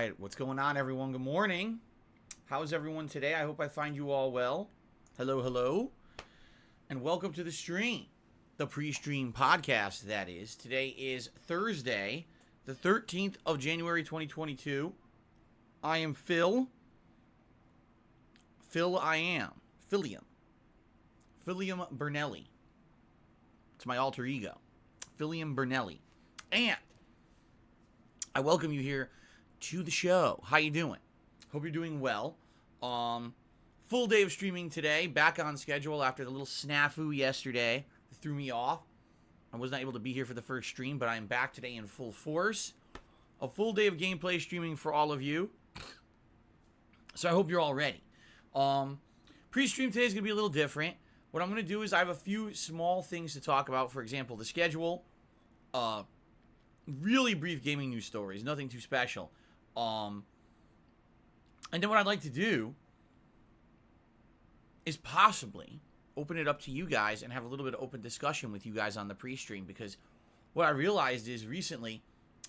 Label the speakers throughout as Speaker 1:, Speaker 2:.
Speaker 1: right, what's going on, everyone? Good morning. How's everyone today? I hope I find you all well. Hello, hello. And welcome to the stream. The PreStream podcast, that is. Today is Thursday, the 13th of January, 2022. I am Phil. Filium Bernelli. It's my alter ego. Filium Bernelli. And I welcome you here to the show. How you doing? Hope you're doing well. Full day of streaming today. Back on schedule after the little snafu yesterday. It threw me off. I was not able to be here for the first stream, but I am back today in full force. A full day of gameplay streaming for all of you. So I hope you're all ready. Pre-stream today is going to be a little different. What I'm going to do is I have a few small things to talk about. For example, the schedule. Really brief gaming news stories. Nothing too special. And then what I'd like to do is possibly open it up to you guys and have a little bit of open discussion with you guys on the pre-stream, because what I realized is recently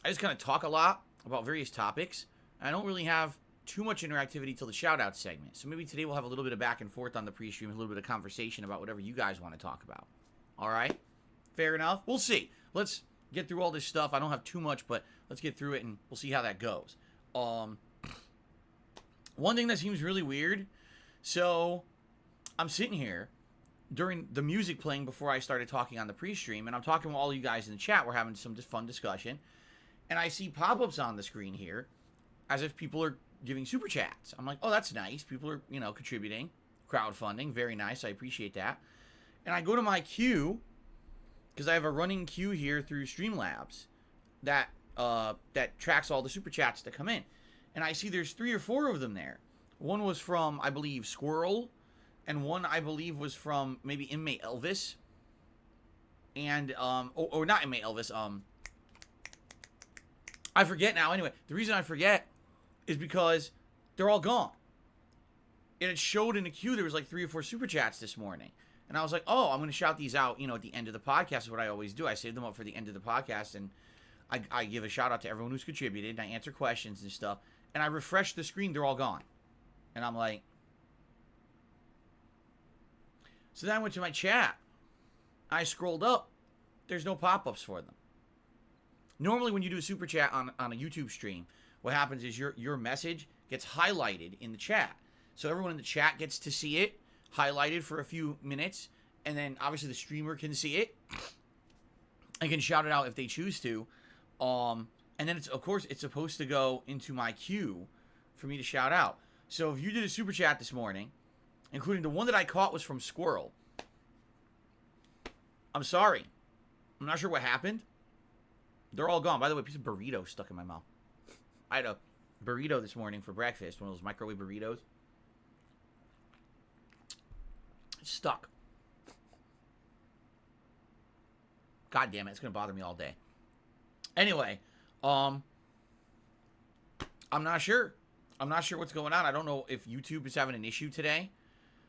Speaker 1: I just kind of talk a lot about various topics. And I don't really have too much interactivity till the shout-out segment. So maybe today we'll have a little bit of back and forth on the pre-stream, a little bit of conversation about whatever you guys want to talk about. All right? Fair enough? We'll see. Let's get through all this stuff. I don't have too much, but let's get through it and we'll see how that goes. One thing that seems really weird, so I'm sitting here during the music playing before I started talking on the pre-stream, and I'm talking with all you guys in the chat. We're having some fun discussion, and I see pop-ups on the screen here as if people are giving super chats. I'm like, oh, that's nice. People are, contributing, crowdfunding. Very nice. I appreciate that. And I go to my queue, because I have a running queue here through Streamlabs that tracks all the super chats that come in. And I see there's 3 or 4 of them there. One was from, I believe, Squirrel. And one, I believe, was from maybe Inmate Elvis. And, or not Inmate Elvis. I forget now. Anyway, the reason I forget is because they're all gone. And it showed in the queue there was like 3 or 4 super chats this morning. And I was like, oh, I'm going to shout these out, at the end of the podcast is what I always do. I save them up for the end of the podcast, and I give a shout out to everyone who's contributed, and I answer questions and stuff. And I refresh the screen, they're all gone. And I'm like... So then I went to my chat. I scrolled up. There's no pop-ups for them. Normally when you do a super chat on a YouTube stream, what happens is your message gets highlighted in the chat. So everyone in the chat gets to see it, highlighted for a few minutes, and then obviously the streamer can see it and can shout it out if they choose to. And then it's supposed to go into my queue for me to shout out. So if you did a super chat this morning, including the one that I caught was from Squirrel, I'm sorry. I'm not sure what happened. They're all gone. By the way, a piece of burrito stuck in my mouth. I had a burrito this morning for breakfast, one of those microwave burritos. It's stuck. God damn it, it's going to bother me all day. Anyway, I'm not sure. I'm not sure what's going on. I don't know if YouTube is having an issue today.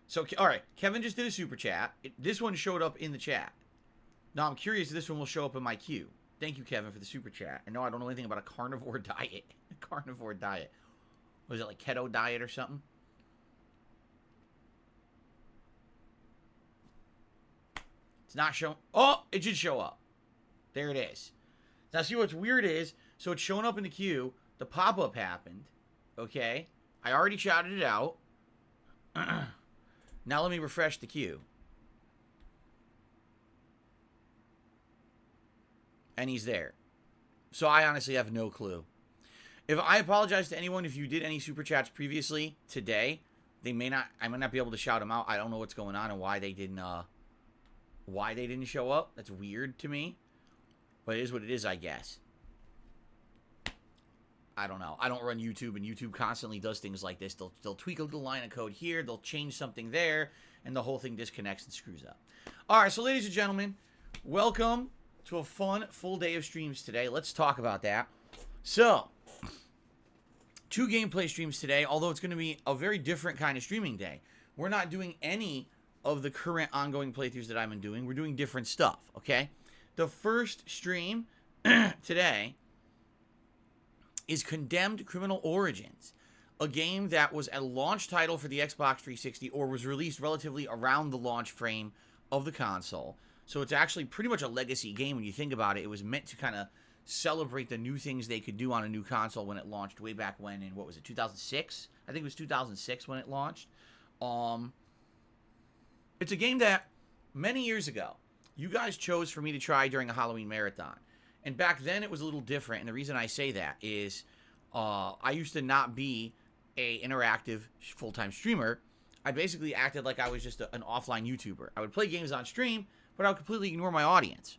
Speaker 1: So, all right, Kevin just did a super chat. This one showed up in the chat. Now, I'm curious if this one will show up in my queue. Thank you, Kevin, for the super chat. And no, I don't know anything about a carnivore diet. A carnivore diet. Was it like keto diet or something? It's not showing. Oh, it did show up. There it is. Now, see what's weird is, so it's showing up in the queue. The pop-up happened. Okay. I already shouted it out. Now let me refresh the queue. And he's there. So I honestly have no clue. I apologize to anyone if you did any super chats previously today. I may not be able to shout them out. I don't know what's going on and why they didn't show up. That's weird to me. But it is what it is, I guess. I don't know. I don't run YouTube, and YouTube constantly does things like this. They'll tweak a little line of code here, they'll change something there, and the whole thing disconnects and screws up. All right, so ladies and gentlemen, welcome to a fun full day of streams today. Let's talk about that. So, 2 gameplay streams today, although it's going to be a very different kind of streaming day. We're not doing any of the current ongoing playthroughs that I've been doing. We're doing different stuff, okay? The first stream today is Condemned Criminal Origins, a game that was a launch title for the Xbox 360 or was released relatively around the launch frame of the console. So it's actually pretty much a legacy game when you think about it. It was meant to kind of celebrate the new things they could do on a new console when it launched way back when in, what was it, 2006? I think it was 2006 when it launched. It's a game that many years ago, you guys chose for me to try during a Halloween marathon. And back then it was a little different. And the reason I say that is I used to not be a interactive full-time streamer. I basically acted like I was just an offline YouTuber. I would play games on stream, but I would completely ignore my audience.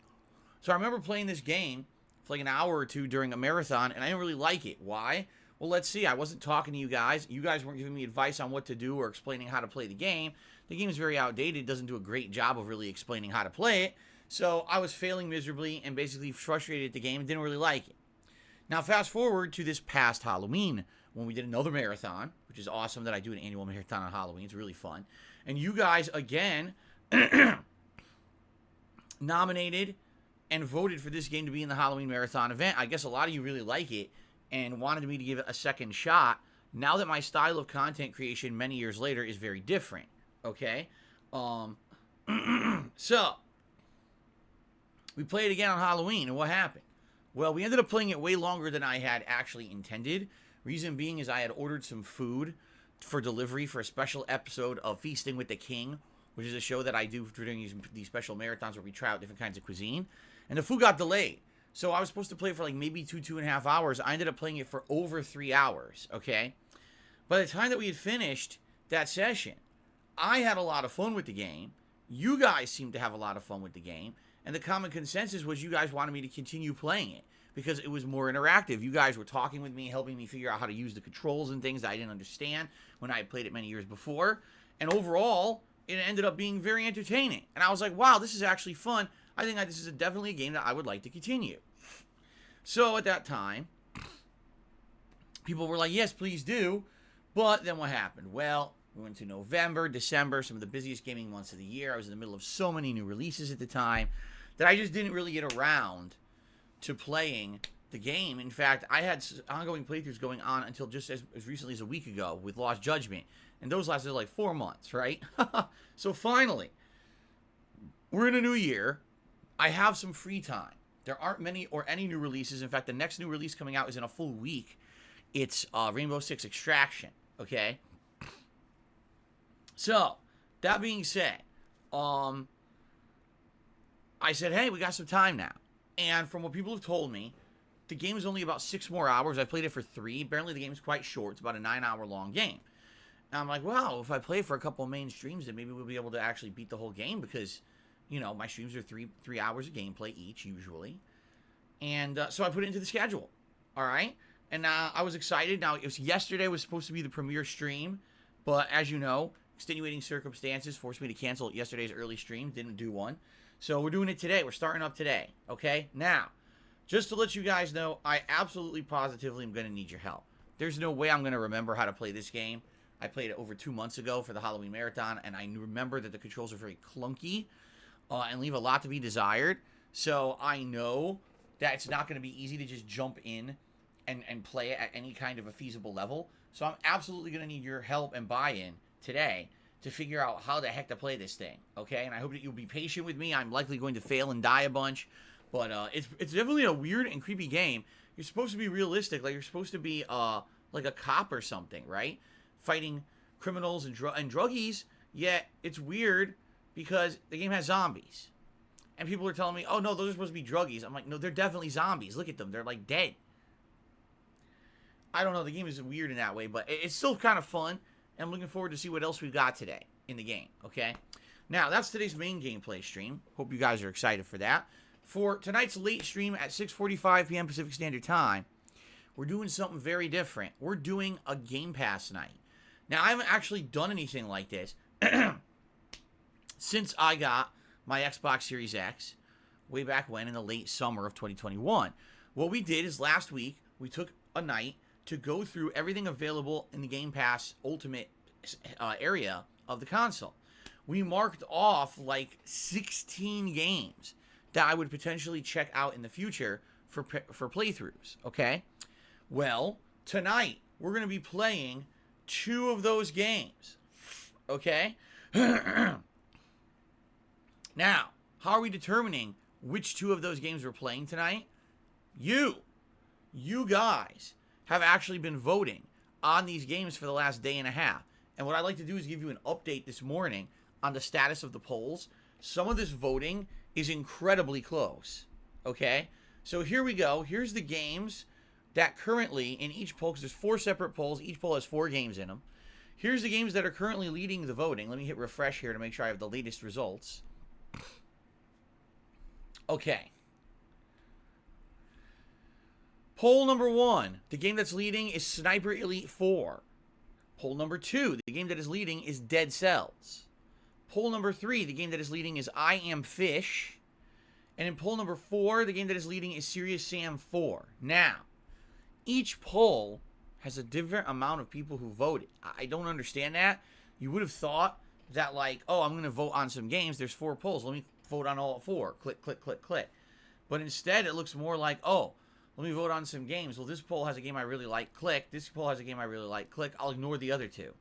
Speaker 1: So I remember playing this game for like an hour or two during a marathon, and I didn't really like it. Why? Well, let's see. I wasn't talking to you guys. You guys weren't giving me advice on what to do or explaining how to play the game. The game is very outdated. It doesn't do a great job of really explaining how to play it. So I was failing miserably and basically frustrated at the game and didn't really like it. Now, fast forward to this past Halloween when we did another marathon, which is awesome that I do an annual marathon on Halloween. It's really fun. And you guys, again, nominated and voted for this game to be in the Halloween marathon event. I guess a lot of you really like it and wanted me to give it a second shot. Now that my style of content creation many years later is very different, okay? So, we played again on Halloween, and what happened? Well, we ended up playing it way longer than I had actually intended. Reason being is I had ordered some food for delivery for a special episode of Feasting with the King, which is a show that I do during these special marathons where we try out different kinds of cuisine. And the food got delayed. So I was supposed to play for like maybe 2.5 hours. I ended up playing it for over 3 hours, okay? By the time that we had finished that session, I had a lot of fun with the game. You guys seemed to have a lot of fun with the game. And the common consensus was you guys wanted me to continue playing it because it was more interactive. You guys were talking with me, helping me figure out how to use the controls and things that I didn't understand when I had played it many years before. And overall, it ended up being very entertaining. And I was like, wow, this is actually fun. I think this is definitely a game that I would like to continue. So at that time, people were like, yes, please do. But then what happened? Well, we went to November, December, some of the busiest gaming months of the year. I was in the middle of so many new releases at the time that I just didn't really get around to playing the game. In fact, I had ongoing playthroughs going on until just as recently as a week ago with Lost Judgment. And those lasted like 4 months, right? So finally, we're in a new year. I have some free time. There aren't many or any new releases. In fact, the next new release coming out is in a full week. It's Rainbow Six Extraction, okay? So, that being said, I said, hey, we got some time now. And from what people have told me, the game is only about 6 more hours. I played it for 3. Apparently, the game is quite short. It's about a 9-hour-long game. And I'm like, well, if I play for a couple of main streams, then maybe we'll be able to actually beat the whole game because, you know, my streams are 3 hours of gameplay each, usually. And so I put it into the schedule, all right? And I was excited. Now, yesterday was supposed to be the premiere stream, but as you know, extenuating circumstances forced me to cancel yesterday's early stream. Didn't do one. So we're doing it today. We're starting up today, okay? Now, just to let you guys know, I absolutely positively am going to need your help. There's no way I'm going to remember how to play this game. I played it over 2 months ago for the Halloween Marathon, and I remember that the controls are very clunky and leave a lot to be desired. So I know that it's not going to be easy to just jump in and play it at any kind of a feasible level. So I'm absolutely going to need your help and buy-in today to figure out how the heck to play this thing, okay? And I hope that you'll be patient with me. I'm likely going to fail and die a bunch, but it's definitely a weird and creepy game. You're supposed to be realistic, like you're supposed to be like a cop or something, right? Fighting criminals and druggies, yet it's weird because the game has zombies. And people are telling me, oh no, those are supposed to be druggies. I'm like, no, they're definitely zombies. Look at them, they're like dead. I don't know, the game is weird in that way, but it's still kind of fun. And I'm looking forward to see what else we've got today in the game, okay? Now, that's today's main gameplay stream. Hope you guys are excited for that. For tonight's late stream at 6:45 p.m. Pacific Standard Time, we're doing something very different. We're doing a Game Pass night. Now, I haven't actually done anything like this since I got my Xbox Series X way back when in the late summer of 2021. What we did is last week, we took a night to go through everything available in the Game Pass Ultimate area of the console. We marked off like 16 games that I would potentially check out in the future for playthroughs, okay? Well, tonight we're going to be playing 2 of those games. Okay? Now, how are we determining which 2 of those games we're playing tonight? You guys have actually been voting on these games for the last day and a half. And what I'd like to do is give you an update this morning on the status of the polls. Some of this voting is incredibly close. Okay? So here we go. Here's the games that currently in each poll, because there's 4 separate polls. Each poll has 4 games in them. Here's the games that are currently leading the voting. Let me hit refresh here to make sure I have the latest results. Okay. Poll number 1, the game that's leading is Sniper Elite 4. Poll number 2, the game that is leading is Dead Cells. Poll number 3, the game that is leading is I Am Fish. And in poll number 4, the game that is leading is Serious Sam 4. Now, each poll has a different amount of people who voted. I don't understand that. You would have thought that, like, oh, I'm going to vote on some games. There's 4 polls. Let me vote on all 4. Click, click, click, click. But instead, it looks more like, oh, let me vote on some games. Well, this poll has a game I really like. Click. This poll has a game I really like. Click. I'll ignore the other 2.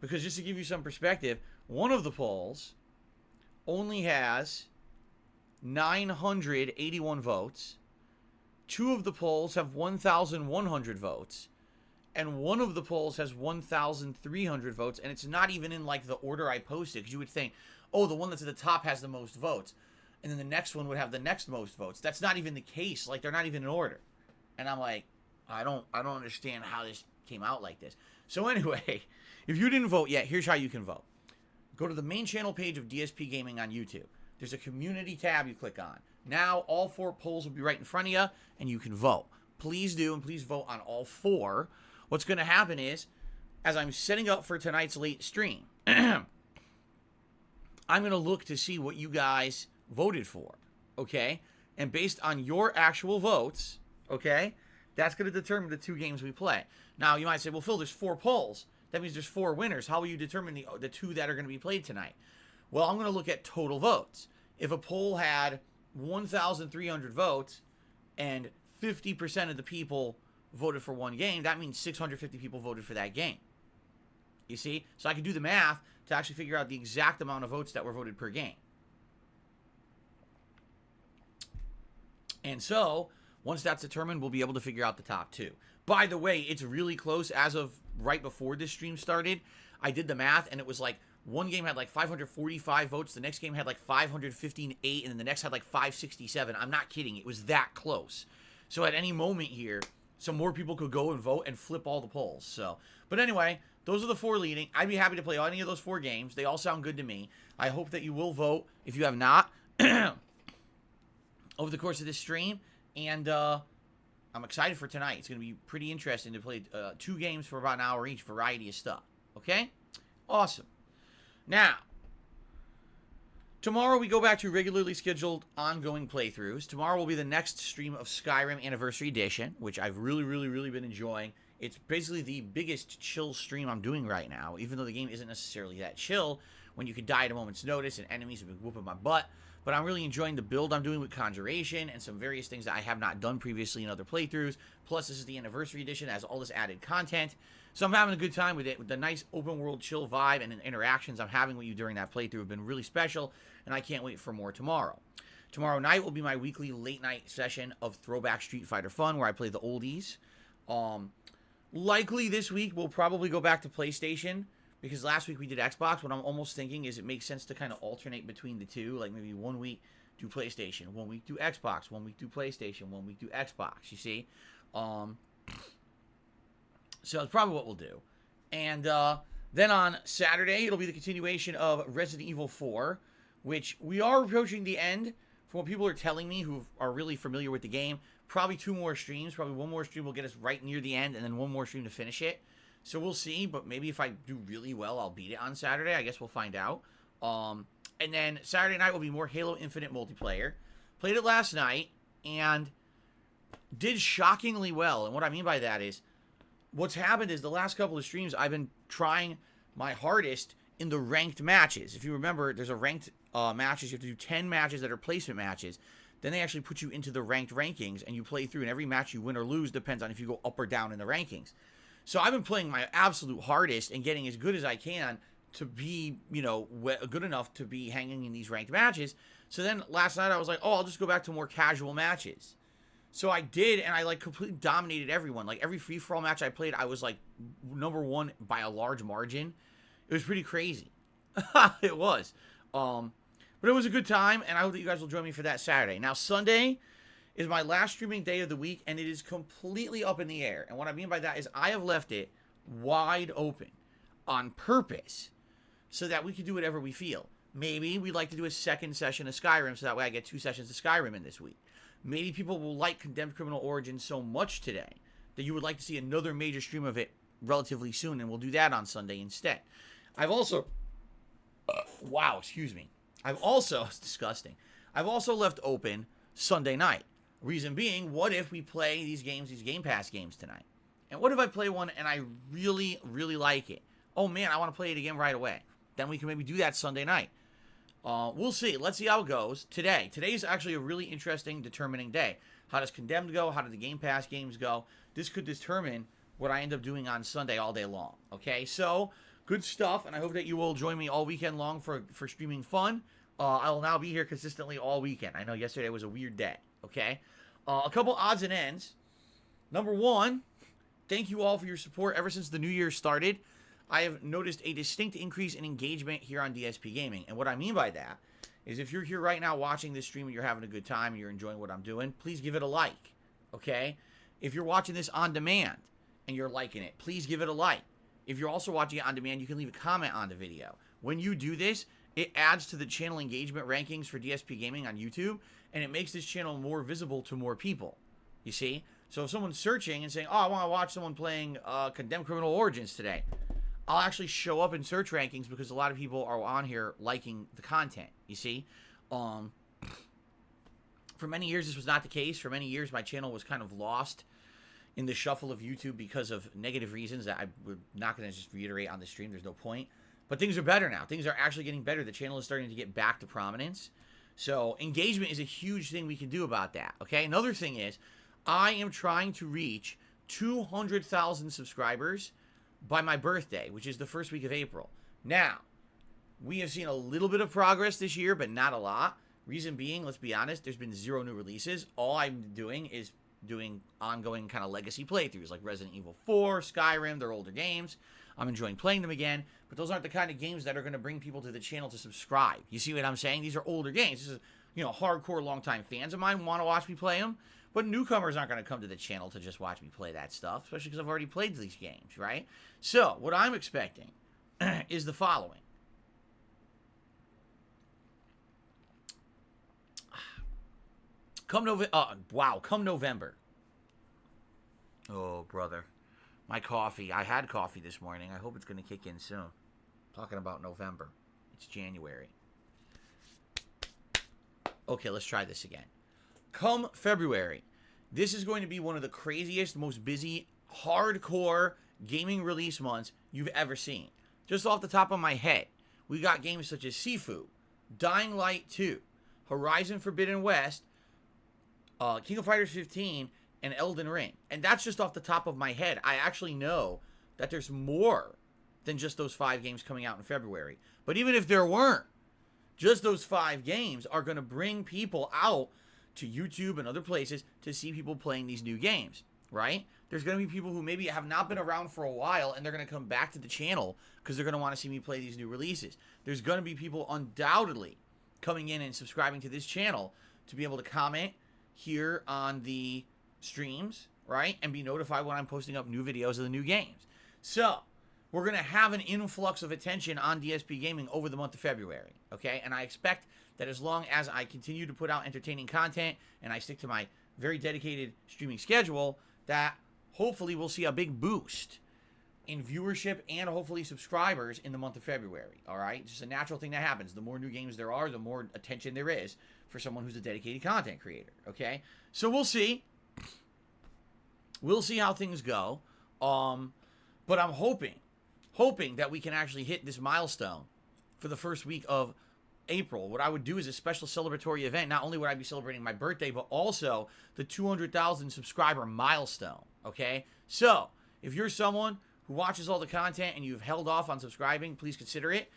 Speaker 1: Because just to give you some perspective, one of the polls only has 981 votes. 2 of the polls have 1,100 votes. And one of the polls has 1,300 votes. And it's not even in, like, the order I posted. Because you would think, oh, the one that's at the top has the most votes. And then the next one would have the next most votes. That's not even the case. Like, they're not even in order. And I'm like, I don't understand how this came out like this. So anyway, if you didn't vote yet, here's how you can vote. Go to the main channel page of DSPGaming on YouTube. There's a community tab you click on. Now, all 4 polls will be right in front of you, and you can vote. Please do, and please vote on all 4. What's going to happen is, as I'm setting up for tonight's late stream, I'm going to look to see what you guys voted for, okay? And based on your actual votes, okay, that's going to determine the 2 games we play. Now, you might say, well, Phil, there's 4 polls. That means there's 4 winners. How will you determine the 2 that are going to be played tonight? Well, I'm going to look at total votes. If a poll had 1,300 votes and 50% of the people voted for one game, that means 650 people voted for that game. You see? So I can do the math to actually figure out the exact amount of votes that were voted per game. And so, once that's determined, we'll be able to figure out the top 2. By the way, it's really close. As of right before this stream started, I did the math, and it was like one game had like 545 votes, the next game had like 558, and then the next had like 567. I'm not kidding. It was that close. So at any moment here, some more people could go and vote and flip all the polls. So, but anyway, those are the 4 leading. I'd be happy to play any of those 4 games. They all sound good to me. I hope that you will vote if you have not over the course of this stream. And I'm excited for tonight. It's going to be pretty interesting to play 2 games for about an hour each, variety of stuff. Okay? Awesome. Now, tomorrow we go back to regularly scheduled ongoing playthroughs. Tomorrow will be the next stream of Skyrim Anniversary Edition, which I've really been enjoying. It's basically the biggest chill stream I'm doing right now, even though the game isn't necessarily that chill when you could die at a moment's notice and enemies have been whooping my butt. But I'm really enjoying the build I'm doing with Conjuration and some various things that I have not done previously in other playthroughs. Plus, this is the Anniversary Edition, has all this added content. So I'm having a good time with it, with the nice open world chill vibe, and the interactions I'm having with you during that playthrough have been really special, and I can't wait for more tomorrow. Tomorrow night will be my weekly late night session of Throwback Street Fighter Fun, where I play the oldies. Likely this week we'll probably go back to PlayStation, because last week we did Xbox. What I'm almost thinking is it makes sense to kind of alternate between the 2, like maybe 1 week do PlayStation, 1 week do Xbox, 1 week do PlayStation, 1 week do Xbox, you see? So that's probably what we'll do. And then on Saturday, it'll be the continuation of Resident Evil 4, which we are approaching the end. From what people are telling me who are really familiar with the game, probably 2 more streams. Probably 1 more stream will get us right near the end, and then 1 more stream to finish it. So we'll see, but maybe if I do really well, I'll beat it on Saturday. I guess we'll find out. And then Saturday night will be more Halo Infinite multiplayer. Played it last night, and did shockingly well. And what I mean by that is, what's happened is the last couple of streams, I've been trying my hardest in the ranked matches. If you remember, there's a ranked matches. You have to do 10 matches that are placement matches. then they actually put you into the ranked rankings, and you play through, and every match you win or lose depends on if you go up or down in the rankings. So I've been playing my absolute hardest and getting as good as I can to be, good enough to be hanging in these ranked matches. So then last night I was like, oh, I'll just go back to more casual matches. So I did, and I, like, completely dominated everyone. Like, every free-for-all match I played, I was, like, number one by a large margin. It was pretty crazy. It was. But it was a good time, and I hope that you guys will join me for that Saturday. Now, Sunday is my last streaming day of the week, and it is completely up in the air. And what I mean by that is I have left it wide open on purpose so that we can do whatever we feel. Maybe we'd like to do a second session of Skyrim, so that way I get 2 sessions of Skyrim in this week. Maybe people will like Condemned Criminal Origins so much today that you would like to see another major stream of it relatively soon, and we'll do that on Sunday instead. I've also... it's disgusting. I've also left open Sunday night. Reason being, what if we play these games, these Game Pass games tonight? And what if I play one and I really, really like it? Oh man, I want to play it again right away. Then we can maybe do that Sunday night. We'll see. Let's see how it goes today. Today's actually a really interesting, determining day. How does Condemned go? How do the Game Pass games go? This could determine what I end up doing on Sunday all day long. Okay, so good stuff, and I hope that you will join me all weekend long for streaming fun. I will now be here consistently all weekend. I know yesterday was a weird day. Okay, a couple odds and ends. Number one, thank you all for your support ever since the new year started. I have noticed a distinct increase in engagement here on DSPGaming. And what I mean by that is if you're here right now watching this stream and you're having a good time and you're enjoying what I'm doing, please give it a like, okay? If you're watching this on demand and you're liking it, please give it a like. If you're also watching it on demand, you can leave a comment on the video. When you do this, it adds to the channel engagement rankings for DSPGaming on YouTube, and it makes this channel more visible to more people, you see? So if someone's searching and saying, oh, I want to watch someone playing Condemned Criminal Origins today, I'll actually show up in search rankings because a lot of people are on here liking the content, you see? For many years, this was not the case. For many years, my channel was kind of lost in the shuffle of YouTube because of negative reasons that we're not going to just reiterate on the stream. There's no point. But things are better now. Things are actually getting better. The channel is starting to get back to prominence. So engagement is a huge thing we can do about that, okay? Another thing is I am trying to reach 200,000 subscribers by my birthday, which is the first week of April. Now, we have seen a little bit of progress this year, but not a lot. Reason being, let's be honest, there's been 0 new releases. All I'm doing is doing ongoing kind of legacy playthroughs like Resident Evil 4, Skyrim. They're older games. I'm enjoying playing them again, but those aren't the kind of games that are going to bring people to the channel to subscribe. You see what I'm saying? These are older games. This is, hardcore, longtime fans of mine want to watch me play them, but newcomers aren't going to come to the channel to just watch me play that stuff, especially because I've already played these games, right? So, what I'm expecting is the following. Come November. Oh, brother. My coffee. I had coffee this morning. I hope it's going to kick in soon. Talking about November. It's January. Okay, let's try this again. Come February, this is going to be one of the craziest, most busy, hardcore gaming release months you've ever seen. Just off the top of my head, we got games such as Sifu, Dying Light 2, Horizon Forbidden West, King of Fighters 15, and Elden Ring. And that's just off the top of my head. I actually know that there's more than just those 5 games coming out in February. But even if there weren't, just those 5 games are going to bring people out to YouTube and other places to see people playing these new games, right? There's going to be people who maybe have not been around for a while, and they're going to come back to the channel because they're going to want to see me play these new releases. There's going to be people undoubtedly coming in and subscribing to this channel to be able to comment here on the streams, right? And be notified when I'm posting up new videos of the new games. So, we're going to have an influx of attention on DSPGaming over the month of February, okay? And I expect that as long as I continue to put out entertaining content and I stick to my very dedicated streaming schedule, that hopefully we'll see a big boost in viewership and hopefully subscribers in the month of February, all right? It's just a natural thing that happens. The more new games there are, the more attention there is for someone who's a dedicated content creator, okay? So we'll see. We'll see how things go. But I'm hoping that we can actually hit this milestone for the first week of April, what I would do is a special celebratory event. Not only would I be celebrating my birthday, but also the 200,000 subscriber milestone, okay? So, if you're someone who watches all the content and you've held off on subscribing, please consider it.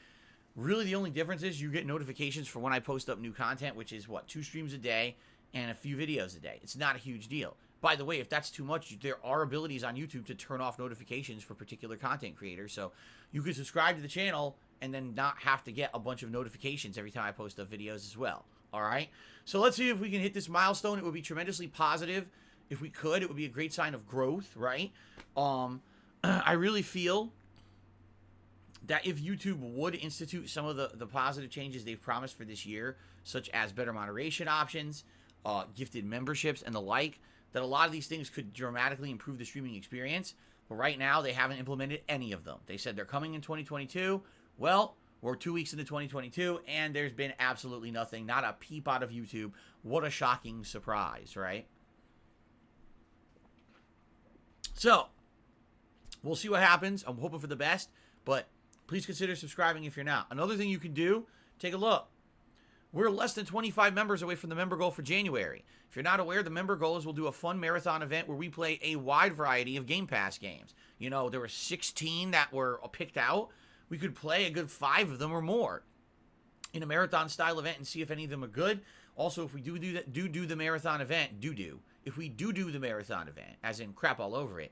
Speaker 1: Really, the only difference is you get notifications for when I post up new content, which is, 2 streams a day and a few videos a day. It's not a huge deal. By the way, if that's too much, there are abilities on YouTube to turn off notifications for particular content creators. So you can subscribe to the channel and then not have to get a bunch of notifications every time I post up videos as well. All right? So let's see if we can hit this milestone. It would be tremendously positive. If we could, it would be a great sign of growth, right? I really feel that if YouTube would institute some of the positive changes they've promised for this year, such as better moderation options, gifted memberships, and the like, that a lot of these things could dramatically improve the streaming experience. But right now, they haven't implemented any of them. They said they're coming in 2022. Well, we're 2 weeks into 2022, and there's been absolutely nothing. Not a peep out of YouTube. What a shocking surprise, right? So, we'll see what happens. I'm hoping for the best, but please consider subscribing if you're not. Another thing you can do, take a look. We're less than 25 members away from the member goal for January. If you're not aware, the member goal is we'll do a fun marathon event where we play a wide variety of Game Pass games. You know, there were 16 that were picked out. We could play a good 5 of them or more in a marathon-style event and see if any of them are good. Also, if we do the marathon event, if we do the marathon event, as in crap all over it,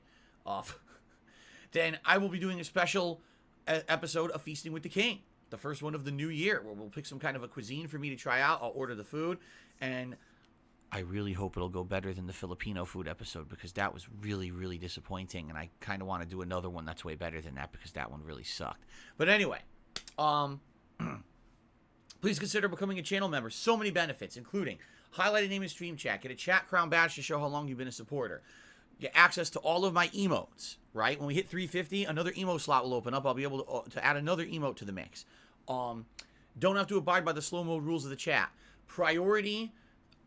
Speaker 1: then I will be doing a special episode of Feasting with the King. The first one of the new year, where we'll pick some kind of a cuisine for me to try out. I'll order the food, and I really hope it'll go better than the Filipino food episode, because that was really, really disappointing, and I kind of want to do another one that's way better than that, because that one really sucked. But anyway, please consider becoming a channel member. So many benefits, including highlighted name in stream chat, get a chat crown badge to show how long you've been a supporter, get access to all of my emotes, right? When we hit 350, another emote slot will open up. I'll be able to add another emote to the mix. Don't have to abide by the slow mode rules of the chat. Priority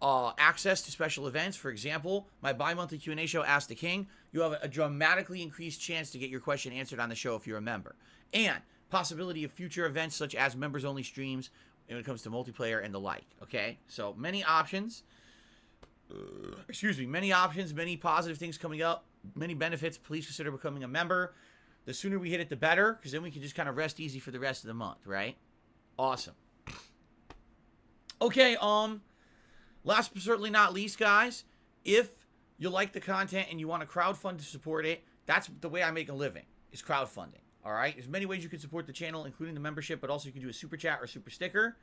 Speaker 1: access to special events. For example, my bi-monthly Q&A show, Ask the King. You have a dramatically increased chance to get your question answered on the show if you're a member. And possibility of future events such as members-only streams when it comes to multiplayer and the like. Okay? So, many options. Many options, many positive things coming up, many benefits. Please consider becoming a member. The sooner we hit it, the better, because then we can just kind of rest easy for the rest of the month, right? Awesome. Okay, last but certainly not least, guys, if you like the content and you want to crowdfund to support it, that's the way I make a living, is crowdfunding, all right? There's many ways you can support the channel, including the membership, but also you can do a super chat or super sticker,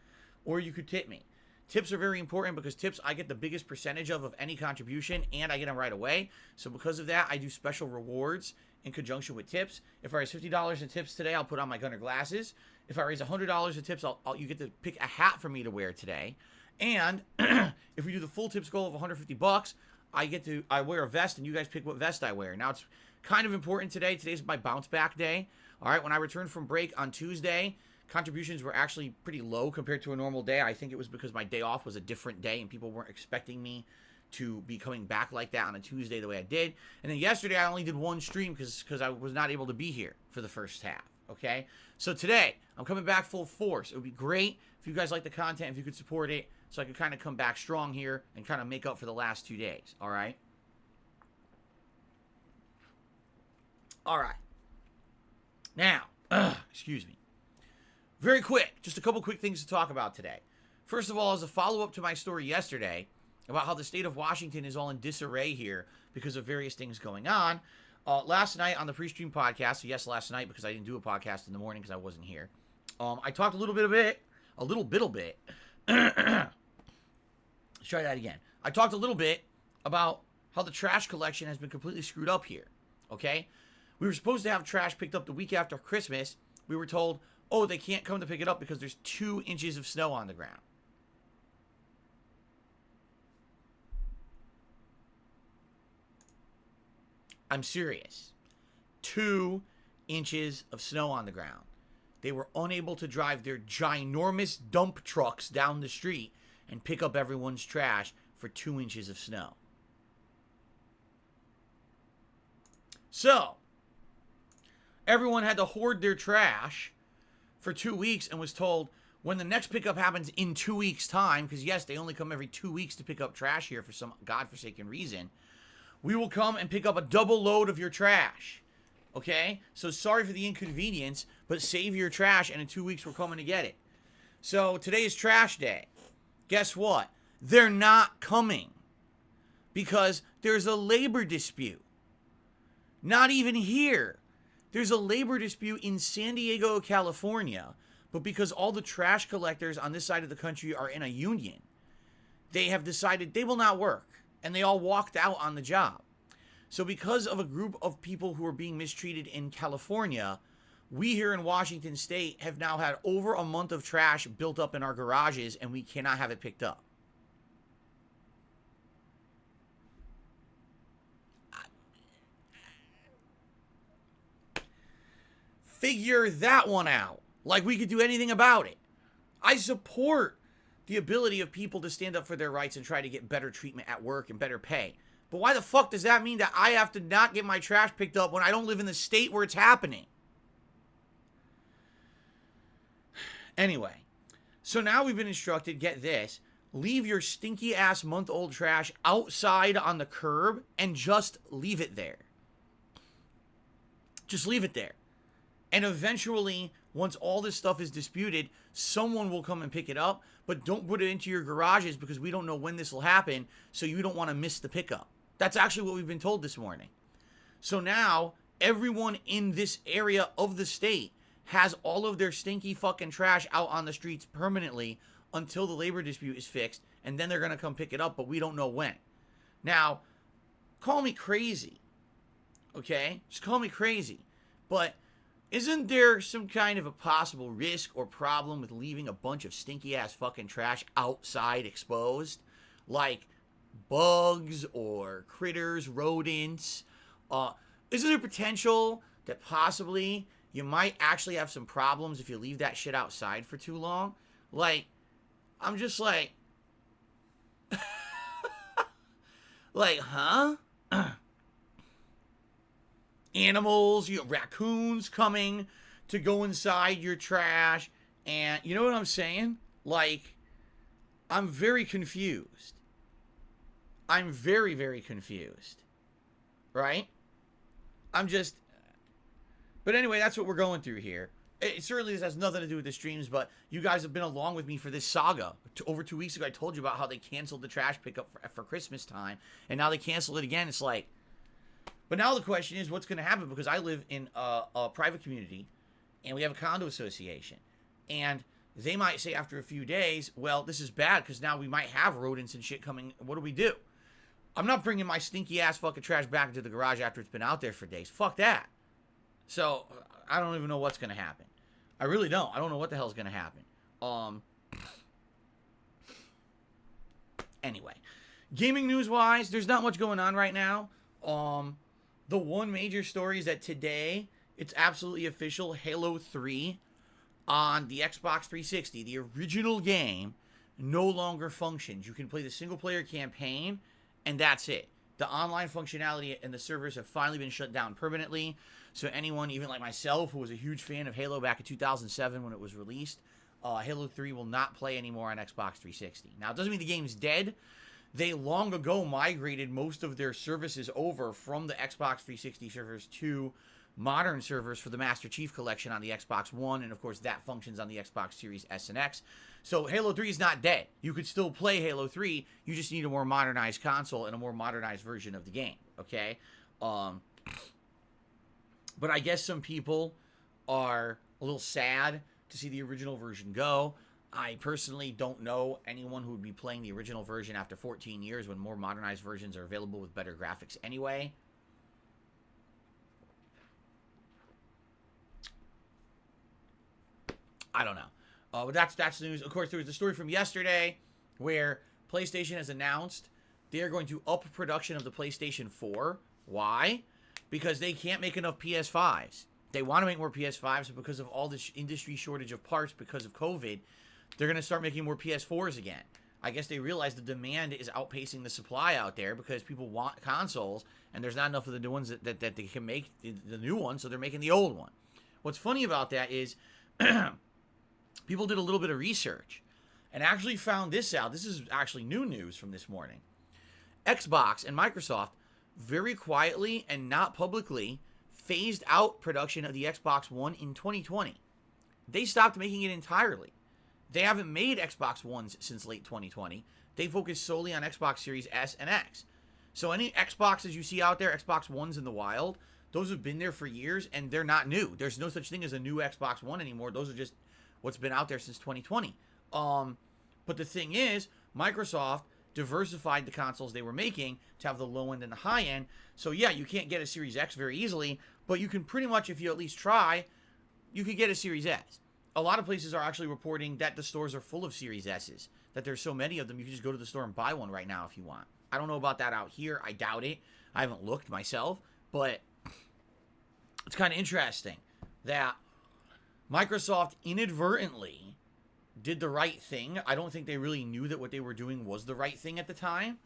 Speaker 1: or you could tip me. Tips are very important because tips I get the biggest percentage of any contribution, and I get them right away. So because of that, I do special rewards in conjunction with tips. If I raise $50 in tips today, I'll put on my Gunner glasses. If I raise $100 in tips, you get to pick a hat for me to wear today. And if we do the full tips goal of $150, I wear a vest, and you guys pick what vest I wear. Now, it's kind of important today. Today's my bounce back day. All right, when I returned from break on Tuesday, contributions were actually pretty low compared to a normal day. I think it was because my day off was a different day and people weren't expecting me to be coming back like that on a Tuesday the way I did. And then yesterday I only did one stream because I was not able to be here for the first half, okay? So today, I'm coming back full force. It would be great if you guys like the content, if you could support it, so I could kind of come back strong here and kind of make up for the last 2 days, all right? All right. Now, excuse me. Very quick, just a couple quick things to talk about today. First of all, as a follow-up to my story yesterday about how the state of Washington is all in disarray here because of various things going on, last night on the PreStream podcast, so yes, last night because I didn't do a podcast in the morning because I wasn't here, I talked a little bit. Let's try that again. I talked a little bit about how the trash collection has been completely screwed up here, okay? We were supposed to have trash picked up the week after Christmas. We were told, oh, they can't come to pick it up because there's 2 inches of snow on the ground. I'm serious. 2 inches of snow on the ground. They were unable to drive their ginormous dump trucks down the street and pick up everyone's trash for 2 inches of snow. So, everyone had to hoard their trash for 2 weeks and was told, When the next pickup happens in 2 weeks' time, because yes, they only come every 2 weeks to pick up trash here for some godforsaken reason, we will come and pick up a double load of your trash. Okay? So sorry for the inconvenience, but save your trash, and in 2 weeks we're coming to get it. So today is trash day. Guess what? They're not coming. Because there's a labor dispute. Not even here. There's a labor dispute in San Diego, California. But because all the trash collectors on this side of the country are in a union, they have decided they will not work. And they all walked out on the job. So because of a group of people who are being mistreated in California, we here in Washington State have now had over a month of trash built up in our garages, and we cannot have it picked up. Figure that one out. Like we could do anything about it. I support the ability of people to stand up for their rights and try to get better treatment at work and better pay. But why the fuck does that mean that I have to not get my trash picked up when I don't live in the state where it's happening? Anyway, so now we've been instructed, get this, leave your stinky ass month-old trash outside on the curb and just leave it there. Just leave it there. And eventually, once all this stuff is disputed, someone will come and pick it up, but don't put it into your garages because we don't know when this will happen, so you don't want to miss the pickup. That's actually what we've been told this morning. So now, everyone in this area of the state has all of their stinky fucking trash out on the streets permanently until the labor dispute is fixed, and then they're going to come pick it up, but we don't know when. Now, call me crazy, okay? Just call me crazy, but isn't there some kind of a possible risk or problem with leaving a bunch of stinky-ass fucking trash outside exposed? Like bugs or critters, rodents? Isn't there potential that possibly you might actually have some problems if you leave that shit outside for too long? Like, I'm just like... like, huh? Animals, you know, raccoons coming to go inside your trash, and you know what I'm saying? Like, I'm very confused. I'm very, very confused. Right? I'm just... But anyway, that's what we're going through here. It certainly has nothing to do with the streams, but you guys have been along with me for this saga. Over 2 weeks ago, I told you about how they canceled the trash pickup for Christmas time, and now they cancel it again. It's like... But now the question is, what's going to happen? Because I live in a private community, and we have a condo association. And they might say after a few days, well, this is bad, because now we might have rodents and shit coming. What do we do? I'm not bringing my stinky-ass fucking trash back into the garage after it's been out there for days. Fuck that. So, I don't even know what's going to happen. I really don't. I don't know what the hell's going to happen. Anyway. Gaming news-wise, there's not much going on right now. The one major story is that today, it's absolutely official, Halo 3 on the Xbox 360, the original game, no longer functions. You can play the single-player campaign, and that's it. The online functionality and the servers have finally been shut down permanently, so anyone, even like myself, who was a huge fan of Halo back in 2007 when it was released, Halo 3 will not play anymore on Xbox 360. Now, it doesn't mean the game's dead. They long ago migrated most of their services over from the Xbox 360 servers to modern servers for the Master Chief Collection on the Xbox One, and of course that functions on the Xbox Series S and X. So Halo 3 is not dead. You could still play Halo 3, you just need a more modernized console and a more modernized version of the game, okay? But I guess some people are a little sad to see the original version go. I personally don't know anyone who would be playing the original version after 14 years when more modernized versions are available with better graphics anyway. I don't know. But that's news. Of course, there was the story from yesterday where PlayStation has announced they are going to up production of the PlayStation 4. Why? Because they can't make enough PS5s. They want to make more PS5s, but because of all this industry shortage of parts because of COVID, they're going to start making more PS4s again. I guess they realize the demand is outpacing the supply out there because people want consoles, and there's not enough of the new ones that they can make the new one, so they're making the old one. What's funny about that is people did a little bit of research and actually found this out. This is actually new news from this morning. Xbox and Microsoft very quietly and not publicly phased out production of the Xbox One in 2020. They stopped making it entirely. They haven't made Xbox Ones since late 2020. They focus solely on Xbox Series S and X. So any Xboxes you see out there, Xbox Ones in the wild, those have been there for years and they're not new. There's no such thing as a new Xbox One anymore. Those are just what's been out there since 2020. But the thing is, Microsoft diversified the consoles they were making to have the low end and the high end. So yeah, you can't get a Series X very easily, but you can pretty much, if you at least try, you could get a Series S. A lot of places are actually reporting that the stores are full of Series S's, that there's so many of them, you can just go to the store and buy one right now if you want. I don't know about that out here. I doubt it. I haven't looked myself, but it's kind of interesting that Microsoft inadvertently did the right thing. I don't think they really knew that what they were doing was the right thing at the time,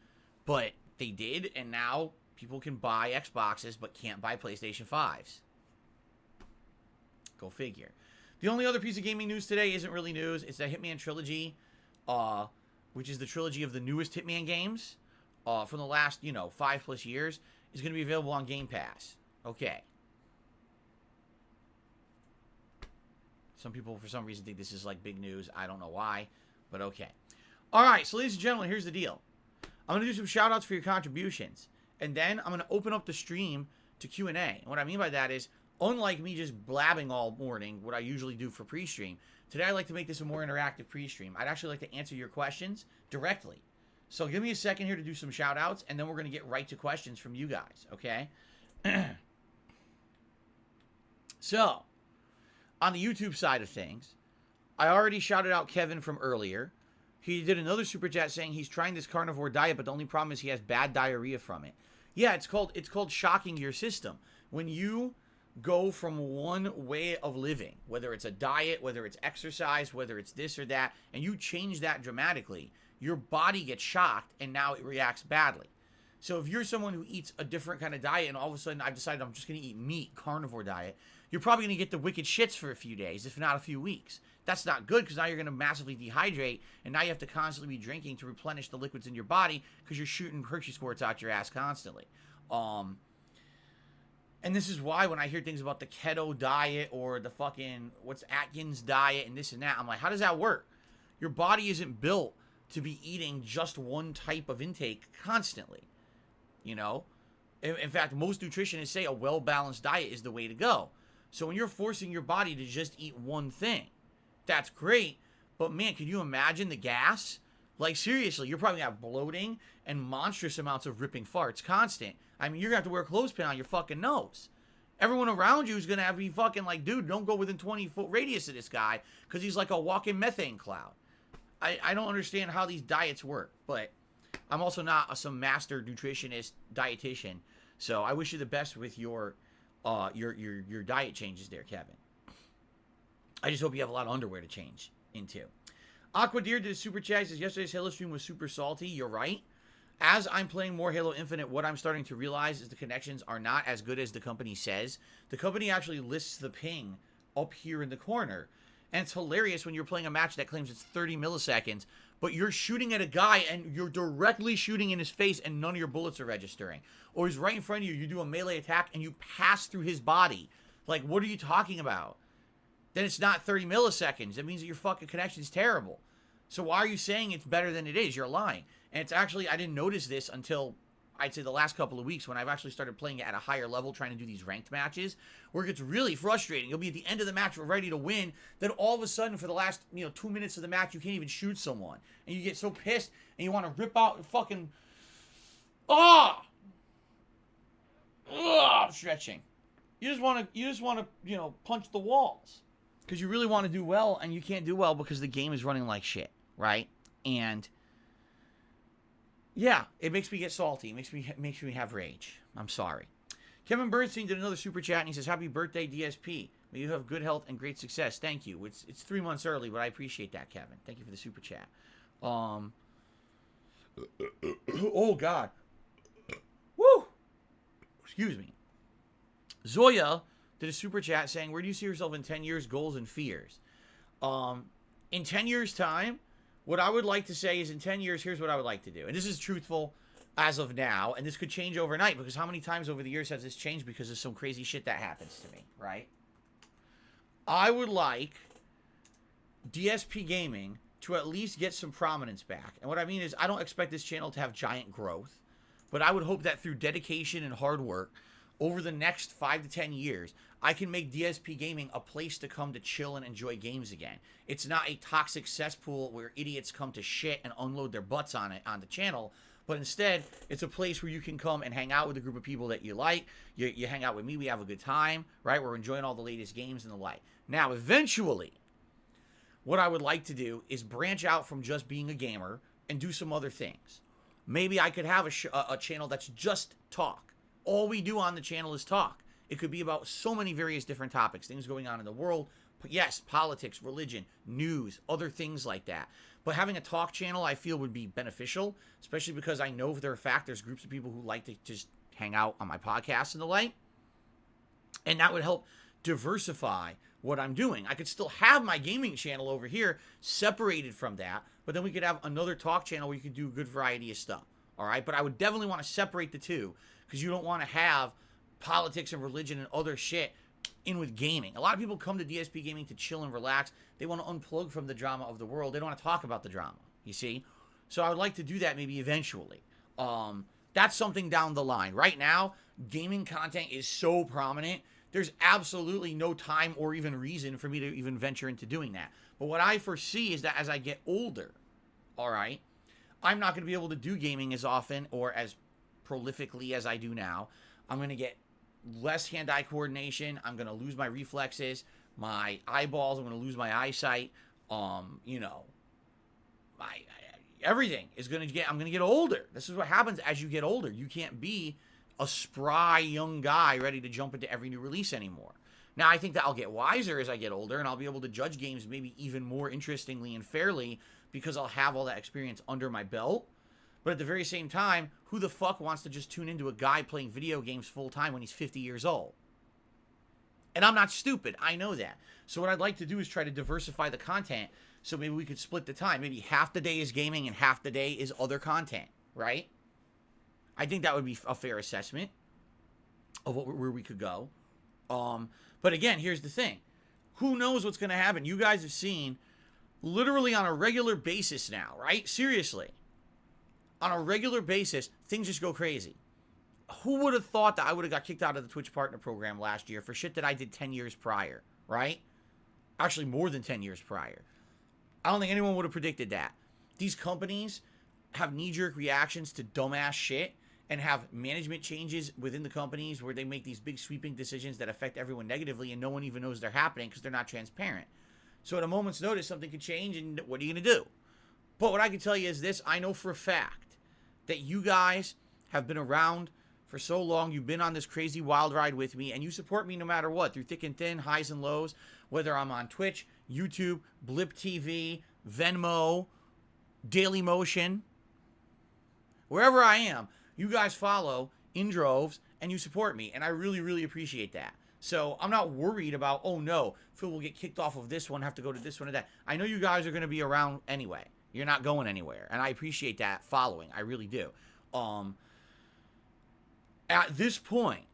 Speaker 1: but they did, and now people can buy Xboxes but can't buy PlayStation 5s. Go figure. The only other piece of gaming news today isn't really news. It's the Hitman trilogy, which is the trilogy of the newest Hitman games from the last, 5+ years, is going to be available on Game Pass. Okay. Some people, for some reason, think this is like big news. I don't know why, but okay. All right, so ladies and gentlemen, here's the deal. I'm going to do some shout-outs for your contributions, and then I'm going to open up the stream to Q&A. And what I mean by that is, unlike me just blabbing all morning, what I usually do for pre-stream, today I'd like to make this a more interactive pre-stream. I'd actually like to answer your questions directly. So give me a second here to do some shout-outs, and then we're going to get right to questions from you guys, okay? So, on the YouTube side of things, I already shouted out Kevin from earlier. He did another super chat saying he's trying this carnivore diet, but the only problem is he has bad diarrhea from it. Yeah, it's called shocking your system. When you go from one way of living, whether it's a diet, whether it's exercise, whether it's this or that, and you change that dramatically, your body gets shocked and now it reacts badly. So if you're someone who eats a different kind of diet and all of a sudden I've decided I'm just going to eat meat, carnivore diet, you're probably going to get the wicked shits for a few days, if not a few weeks. That's not good because now you're going to massively dehydrate and now you have to constantly be drinking to replenish the liquids in your body because you're shooting Hershey squirts out your ass constantly. And this is why when I hear things about the keto diet or the fucking, Atkins diet and this and that, I'm like, how does that work? Your body isn't built to be eating just one type of intake constantly. In fact, most nutritionists say a well-balanced diet is the way to go. So when you're forcing your body to just eat one thing, that's great. But man, can you imagine the gas? Like seriously, you're probably going to have bloating and monstrous amounts of ripping farts constant. I mean, you're going to have to wear a clothespin on your fucking nose. Everyone around you is going to have to be fucking like, dude, don't go within 20-foot radius of this guy because he's like a walking methane cloud. I don't understand how these diets work, but I'm also not some master nutritionist dietitian. So I wish you the best with your diet changes there, Kevin. I just hope you have a lot of underwear to change into. Aqua Deer did a super chat. Says yesterday's Halo stream was super salty. You're right. As I'm playing more Halo Infinite, what I'm starting to realize is the connections are not as good as the company says. The company actually lists the ping up here in the corner. And it's hilarious when you're playing a match that claims it's 30 milliseconds, but you're shooting at a guy and you're directly shooting in his face and none of your bullets are registering. Or he's right in front of you, you do a melee attack and you pass through his body. Like, what are you talking about? Then it's not 30 milliseconds. That means that your fucking connection is terrible. So why are you saying it's better than it is? You're lying. And it's actually, I didn't notice this until, I'd say, the last couple of weeks when I've actually started playing it at a higher level, trying to do these ranked matches, where it gets really frustrating. You'll be at the end of the match, we're ready to win, then all of a sudden, for the last, 2 minutes of the match, you can't even shoot someone. And you get so pissed, and you want to rip out and fucking, stretching. You just want to, punch the walls. Because you really want to do well, and you can't do well because the game is running like shit, right? And yeah, it makes me get salty. It makes me have rage. I'm sorry. Kevin Bernstein did another super chat, and he says, "Happy birthday, DSP. May you have good health and great success." Thank you. It's 3 months early, but I appreciate that, Kevin. Thank you for the super chat. Oh God. Woo. Excuse me. Zoya did a super chat saying, "Where do you see yourself in 10 years? Goals and fears." In 10 years' time, what I would like to say is in 10 years, here's what I would like to do. And this is truthful as of now, and this could change overnight, because how many times over the years has this changed because of some crazy shit that happens to me, right? I would like DSPGaming to at least get some prominence back. And what I mean is, I don't expect this channel to have giant growth, but I would hope that through dedication and hard work, over the next 5 to 10 years, I can make DSPGaming a place to come to chill and enjoy games again. It's not a toxic cesspool where idiots come to shit and unload their butts on the channel, but instead, it's a place where you can come and hang out with a group of people that you like. You hang out with me, we have a good time, right? We're enjoying all the latest games and the like. Now, eventually, what I would like to do is branch out from just being a gamer and do some other things. Maybe I could have a channel that's just talk. All we do on the channel is talk. It could be about so many various different topics, things going on in the world. But yes, politics, religion, news, other things like that. But having a talk channel, I feel, would be beneficial, especially because I know for a fact there's groups of people who like to just hang out on my podcast and the like. And that would help diversify what I'm doing. I could still have my gaming channel over here separated from that, but then we could have another talk channel where you could do a good variety of stuff. All right, but I would definitely want to separate the two, because you don't want to have politics and religion and other shit in with gaming. A lot of people come to DSPGaming to chill and relax. They want to unplug from the drama of the world. They don't want to talk about the drama, you see? So I would like to do that maybe eventually. That's something down the line. Right now, gaming content is so prominent, there's absolutely no time or even reason for me to even venture into doing that. But what I foresee is that as I get older, all right, I'm not going to be able to do gaming as often or as prolifically as I do now. I'm going to get less hand-eye coordination. I'm going to lose my reflexes, my eyeballs. I'm going to lose my eyesight. You know, everything is going to get, I'm going to get older. This is what happens as you get older. You can't be a spry young guy ready to jump into every new release anymore. Now, I think that I'll get wiser as I get older, and I'll be able to judge games maybe even more interestingly and fairly because I'll have all that experience under my belt. But at the very same time, who the fuck wants to just tune into a guy playing video games full time when he's 50 years old? And I'm not stupid. I know that. So what I'd like to do is try to diversify the content, so maybe we could split the time. Maybe half the day is gaming and half the day is other content, right? I think that would be a fair assessment of where we could go. But again, here's the thing. Who knows what's going to happen? You guys have seen literally on a regular basis now, right? Seriously. On a regular basis, things just go crazy. Who would have thought that I would have got kicked out of the Twitch Partner Program last year for shit that I did 10 years prior, right? Actually, more than 10 years prior. I don't think anyone would have predicted that. These companies have knee-jerk reactions to dumbass shit and have management changes within the companies where they make these big sweeping decisions that affect everyone negatively and no one even knows they're happening because they're not transparent. So at a moment's notice, something could change, and what are you going to do? But what I can tell you is this. I know for a fact that you guys have been around for so long. You've been on this crazy wild ride with me, and you support me no matter what, through thick and thin, highs and lows, whether I'm on Twitch, YouTube, Blip TV, Venmo, Daily Motion, wherever I am. You guys follow in droves, and you support me, and I really, really appreciate that. So I'm not worried about, oh no, Phil will get kicked off of this one, have to go to this one or that. I know you guys are going to be around anyway. You're not going anywhere, and I appreciate that following. I really do. At this point,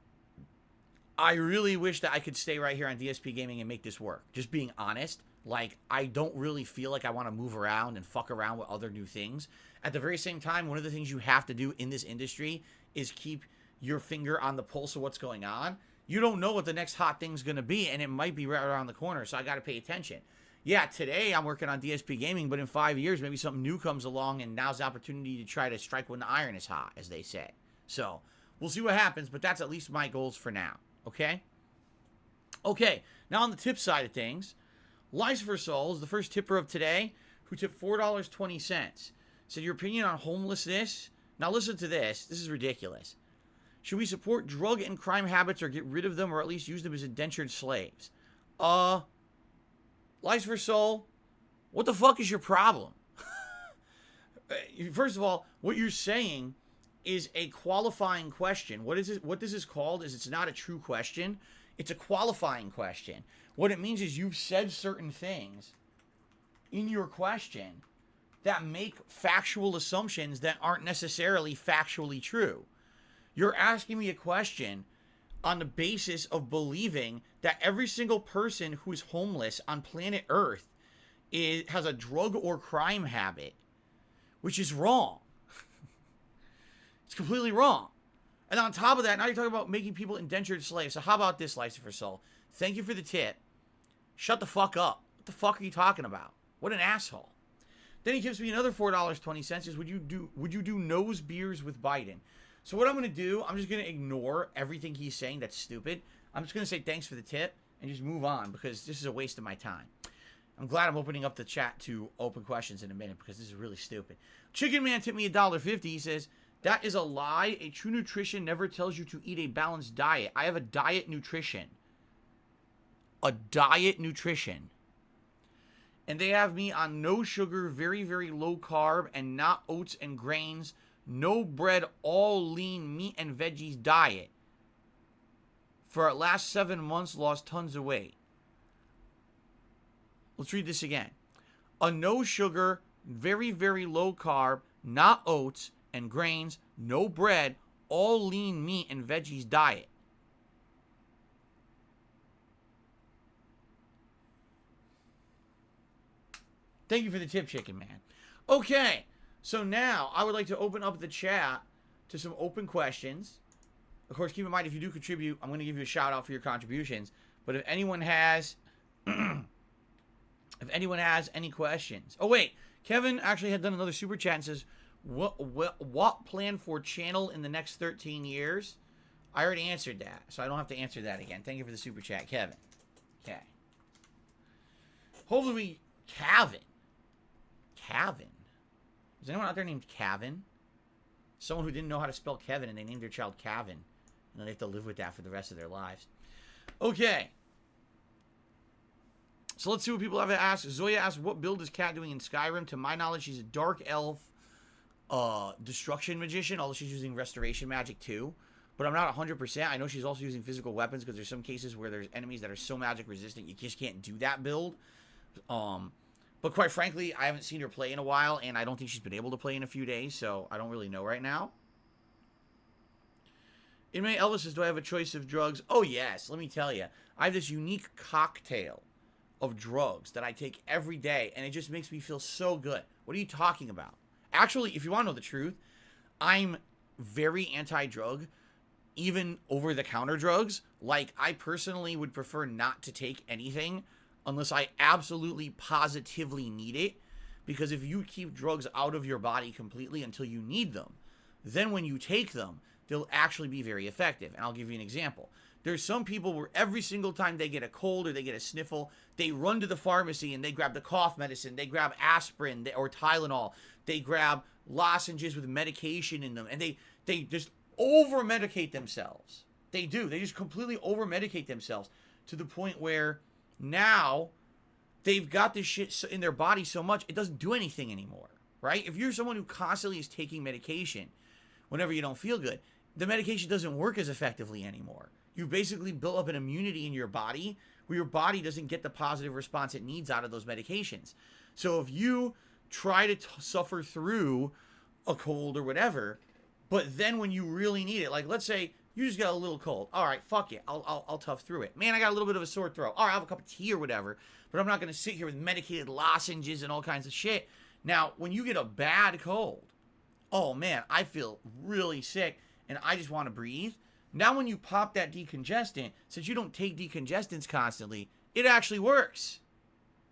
Speaker 1: I really wish that I could stay right here on DSPGaming and make this work. Just being honest, like, I don't really feel like I want to move around and fuck around with other new things. At the very same time, one of the things you have to do in this industry is keep your finger on the pulse of what's going on. You don't know what the next hot thing's going to be, and it might be right around the corner, so I got to pay attention. Yeah, today I'm working on DSPGaming, but in 5 years, maybe something new comes along, and now's the opportunity to try to strike when the iron is hot, as they say. So, we'll see what happens, but that's at least my goals for now, okay? Okay, now on the tip side of things, Lice for Souls, the first tipper of today, who tipped $4.20, said, your opinion on homelessness? Now listen to this. This is ridiculous. Should we support drug and crime habits or get rid of them or at least use them as indentured slaves? Lice for Soul, what the fuck is your problem? First of all, what you're saying is a qualifying question. What is it? What this is called is it's not a true question. It's a qualifying question. What it means is you've said certain things in your question that make factual assumptions that aren't necessarily factually true. You're asking me a question on the basis of believing that every single person who's homeless on planet Earth has a drug or crime habit, which is wrong. It's completely wrong. And on top of that, now you're talking about making people indentured slaves. So how about this, Lycifer Soul? Thank you for the tip. Shut the fuck up. What the fuck are you talking about? What an asshole. Then he gives me another $4.20. Says, would you do nose beers with Biden? So what I'm going to do, I'm just going to ignore everything he's saying that's stupid. I'm just going to say thanks for the tip and just move on because this is a waste of my time. I'm glad I'm opening up the chat to open questions in a minute because this is really stupid. Chicken Man tipped me $1.50. He says, that is a lie. A true nutrition never tells you to eat a balanced diet. I have a diet nutrition. A diet nutrition. And they have me on no sugar, very, very low carb, and not oats and grains. No bread, all lean meat and veggies diet. For our last 7 months, lost tons of weight. Let's read this again. A no sugar, very, very low carb, not oats and grains, no bread, all lean meat and veggies diet. Thank you for the tip, Chicken Man. Okay, so now I would like to open up the chat to some open questions. Of course, keep in mind, if you do contribute, I'm going to give you a shout out for your contributions. But if anyone has, any questions. Oh, wait. Kevin actually had done another super chat and says, what plan for channel in the next 13 years? I already answered that, so I don't have to answer that again. Thank you for the super chat, Kevin. Okay. Hopefully Kevin. Is anyone out there named Kevin? Someone who didn't know how to spell Kevin and they named their child Kevin. And then they have to live with that for the rest of their lives. Okay. So let's see what people have to ask. Zoya asks, what build is Kat doing in Skyrim? To my knowledge, she's a dark elf destruction magician, although she's using restoration magic too. But I'm not 100%. I know she's also using physical weapons because there's some cases where there's enemies that are so magic resistant you just can't do that build. But quite frankly, I haven't seen her play in a while, and I don't think she's been able to play in a few days, so I don't really know right now. Inmate Elvis says, do I have a choice of drugs? Oh, yes. Let me tell you. I have this unique cocktail of drugs that I take every day, and it just makes me feel so good. What are you talking about? Actually, if you want to know the truth, I'm very anti-drug, even over-the-counter drugs. Like, I personally would prefer not to take anything unless I absolutely positively need it, because if you keep drugs out of your body completely until you need them, then when you take them, they'll actually be very effective. And I'll give you an example. There's some people where every single time they get a cold or they get a sniffle, they run to the pharmacy and they grab the cough medicine, they grab aspirin or Tylenol, they grab lozenges with medication in them, and they just over-medicate themselves. They do. They just completely over-medicate themselves to the point where now they've got this shit in their body so much, it doesn't do anything anymore, right? If you're someone who constantly is taking medication whenever you don't feel good, the medication doesn't work as effectively anymore. You've basically built up an immunity in your body where your body doesn't get the positive response it needs out of those medications. So if you try to suffer through a cold or whatever, but then when you really need it, like let's say you just got a little cold. All right, fuck it. I'll tough through it. Man, I got a little bit of a sore throat. All right, I'll have a cup of tea or whatever. But I'm not going to sit here with medicated lozenges and all kinds of shit. Now, when you get a bad cold, oh man, I feel really sick and I just want to breathe. Now when you pop that decongestant, since you don't take decongestants constantly, it actually works.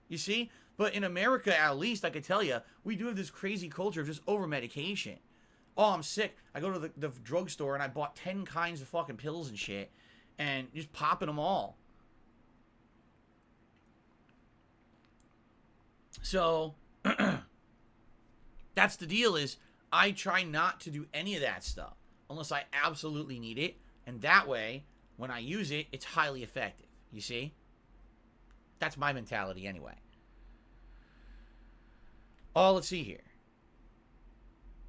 Speaker 1: You see? But in America, at least, I can tell you, we do have this crazy culture of just over-medication. Oh, I'm sick. I go to the drugstore and I bought 10 kinds of fucking pills and shit and just popping them all. So, that's the deal is I try not to do any of that stuff unless I absolutely need it. And that way, when I use it, it's highly effective. You see? That's my mentality anyway. Oh, let's see here.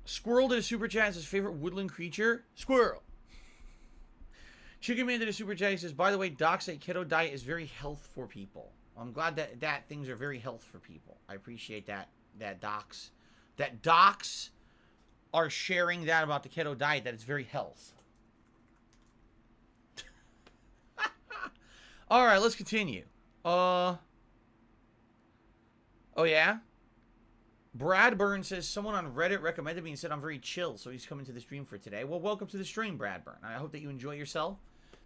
Speaker 1: Squirrel did a super chat. His favorite woodland creature? Squirrel. Chicken Man did a super chat. He says, by the way, Doc say keto diet is very health for people. I'm glad that things are very health for people. I appreciate that docs are sharing that about the keto diet, that it's very health. All right, let's continue. Oh yeah. Brad Byrne says someone on Reddit recommended me and said I'm very chill, so he's coming to the stream for today. Well, welcome to the stream, Brad Byrne. I hope that you enjoy yourself.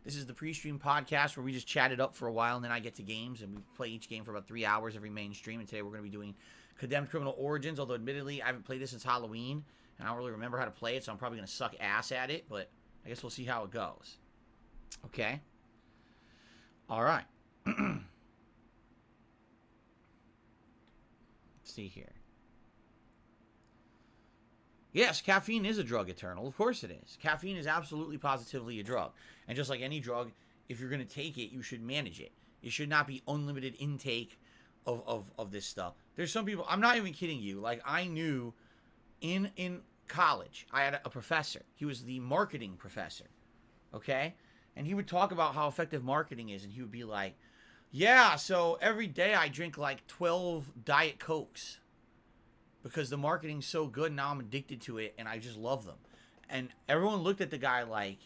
Speaker 1: This is the PreStream podcast where we just chat it up for a while, and then I get to games, and we play each game for about 3 hours every main stream. And today we're going to be doing Condemned Criminal Origins, although admittedly I haven't played this since Halloween, and I don't really remember how to play it, so I'm probably going to suck ass at it, but I guess we'll see how it goes. Okay? All right. Let's see here. Yes, caffeine is a drug, Eternal. Of course it is. Caffeine is absolutely positively a drug. And just like any drug, if you're going to take it, you should manage it. It should not be unlimited intake of this stuff. There's some people, I'm not even kidding you. Like, I knew in college, I had a professor. He was the marketing professor. Okay? And he would talk about how effective marketing is. And he would be like, yeah, so every day I drink like 12 Diet Cokes. Because the marketing's so good, now I'm addicted to it, and I just love them. And everyone looked at the guy like,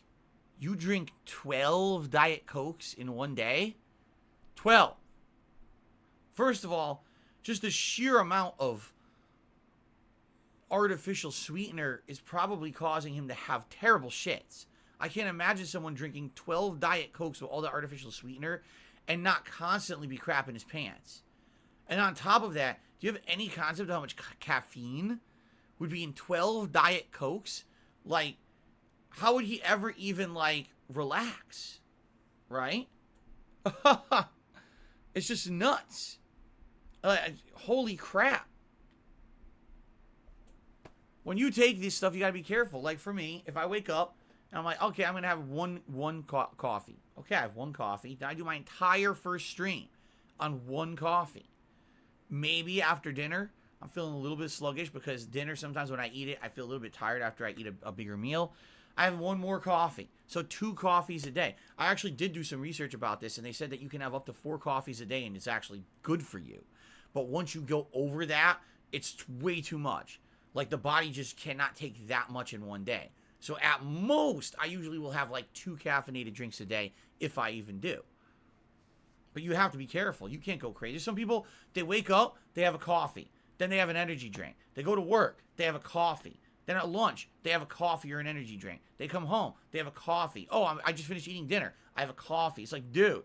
Speaker 1: you drink 12 Diet Cokes in one day? 12. First of all, just the sheer amount of artificial sweetener is probably causing him to have terrible shits. I can't imagine someone drinking 12 Diet Cokes with all the artificial sweetener and not constantly be crapping his pants. And on top of that, do you have any concept of how much caffeine would be in 12 Diet Cokes? Like, how would he ever even, like, relax? Right? It's just nuts. Holy crap. When you take this stuff, you gotta be careful. Like, for me, if I wake up, and I'm like, okay, I'm gonna have one coffee. Okay, I have one coffee. Then I do my entire first stream on one coffee. Maybe after dinner, I'm feeling a little bit sluggish because dinner, sometimes when I eat it, I feel a little bit tired after I eat a bigger meal. I have one more coffee. So 2 coffees a day. I actually did do some research about this, and they said that you can have up to 4 coffees a day, and it's actually good for you. But once you go over that, it's way too much. Like, the body just cannot take that much in one day. So at most, I usually will have like 2 caffeinated drinks a day, if I even do. But you have to be careful. You can't go crazy. Some people, they wake up, they have a coffee. Then they have an energy drink. They go to work, they have a coffee. Then at lunch, they have a coffee or an energy drink. They come home, they have a coffee. Oh, I just finished eating dinner. I have a coffee. It's like, dude,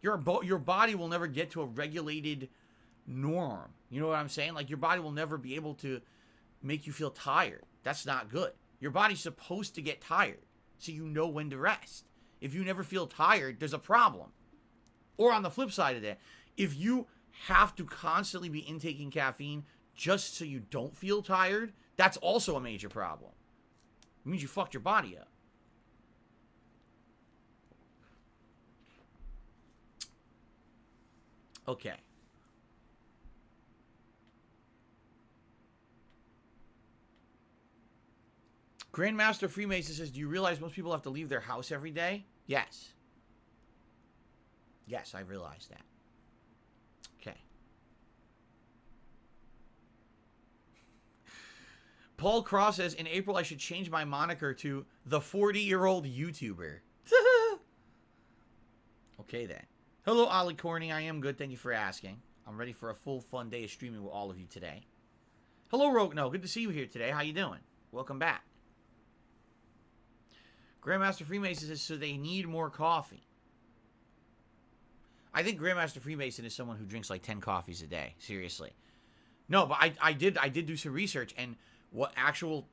Speaker 1: your body will never get to a regulated norm. You know what I'm saying? Like, your body will never be able to make you feel tired. That's not good. Your body's supposed to get tired so you know when to rest. If you never feel tired, there's a problem. Or on the flip side of that, if you have to constantly be intaking caffeine just so you don't feel tired, that's also a major problem. It means you fucked your body up. Okay. Grandmaster Freemason says, do you realize most people have to leave their house every day? Yes. Yes, I realize that. Okay. Paul Cross says, in April I should change my moniker to the 40-year-old YouTuber. Okay then. Hello, Ollie Corny. I am good. Thank you for asking. I'm ready for a full fun day of streaming with all of you today. Hello, Rogno. Good to see you here today. How you doing? Welcome back. Grandmaster Freemason says, so they need more coffee. I think Grandmaster Freemason is someone who drinks like 10 coffees a day. Seriously. No, but I did do some research, and what actual,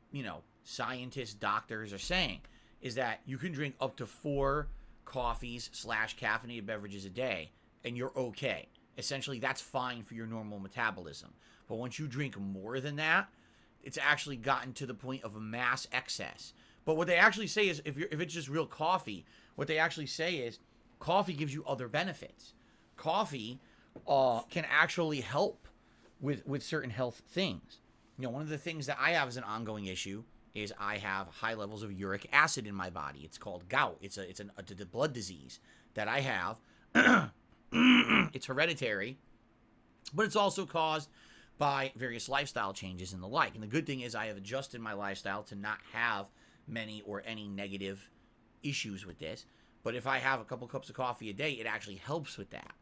Speaker 1: scientists, doctors are saying is that you can drink up to 4 coffees / caffeinated beverages a day, and you're okay. Essentially, that's fine for your normal metabolism. But once you drink more than that, it's actually gotten to the point of a mass excess. But what they actually say is, if it's just real coffee, what they actually say is, coffee gives you other benefits. Coffee can actually help with certain health things. One of the things that I have as an ongoing issue is I have high levels of uric acid in my body. It's called gout. It's a blood disease that I have. It's hereditary, but it's also caused by various lifestyle changes and the like. And the good thing is I have adjusted my lifestyle to not have many or any negative issues with this. But if I have a couple cups of coffee a day, it actually helps with that.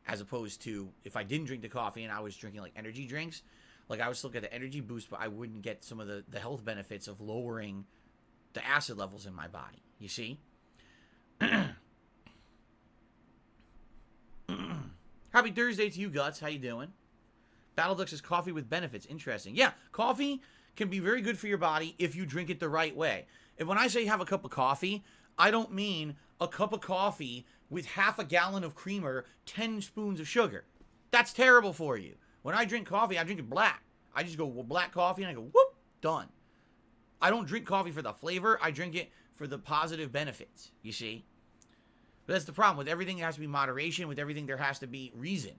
Speaker 1: As opposed to if I didn't drink the coffee and I was drinking like energy drinks, like I would still get the energy boost, but I wouldn't get some of the health benefits of lowering the acid levels in my body. You see? Happy Thursday to you, Guts. How you doing? Battledux says coffee with benefits. Interesting. Yeah, coffee can be very good for your body if you drink it the right way. And when I say have a cup of coffee, I don't mean a cup of coffee with half a gallon of creamer, 10 spoons of sugar. That's terrible for you. When I drink coffee, I drink it black. I just go black coffee and I go, whoop, done. I don't drink coffee for the flavor. I drink it for the positive benefits, you see? But that's the problem. With everything, there has to be moderation. With everything, there has to be reason.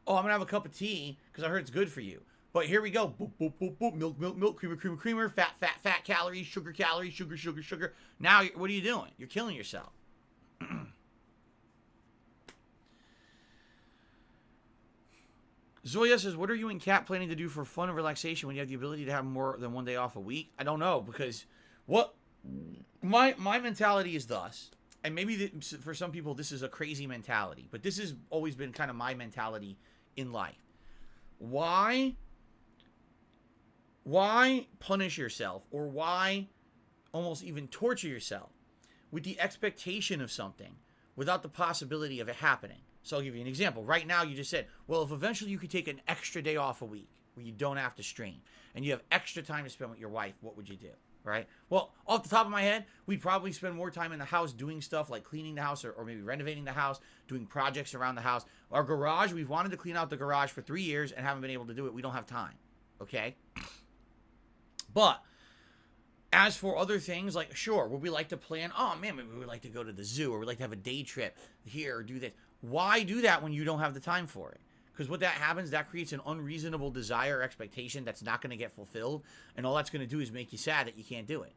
Speaker 1: Oh, I'm going to have a cup of tea because I heard it's good for you. But here we go. Boop, boop, boop, boop. Milk, milk, milk. Creamer, creamer, creamer. Fat, fat, fat. Calories. Sugar, calories. Sugar, sugar, sugar. Now, what are you doing? You're killing yourself. Zoya says, what are you and Kat planning to do for fun and relaxation when you have the ability to have more than one day off a week? I don't know, because what my mentality is thus, and maybe for some people this is a crazy mentality, but this has always been kind of my mentality in life. Why punish yourself, or why almost even torture yourself with the expectation of something without the possibility of it happening? So I'll give you an example. Right now, you just said, well, if eventually you could take an extra day off a week where you don't have to stream and you have extra time to spend with your wife, what would you do? Right? Well, off the top of my head, we'd probably spend more time in the house doing stuff like cleaning the house, or maybe renovating the house, doing projects around the house. Our garage, we've wanted to clean out the garage for 3 years and haven't been able to do it. We don't have time. Okay? But as for other things, like, sure, would we like to plan, oh man, maybe we would like to go to the zoo, or we'd like to have a day trip here, or do this. Why do that when you don't have the time for it? Because what that happens, that creates an unreasonable desire or expectation that's not going to get fulfilled, and all that's going to do is make you sad that you can't do it.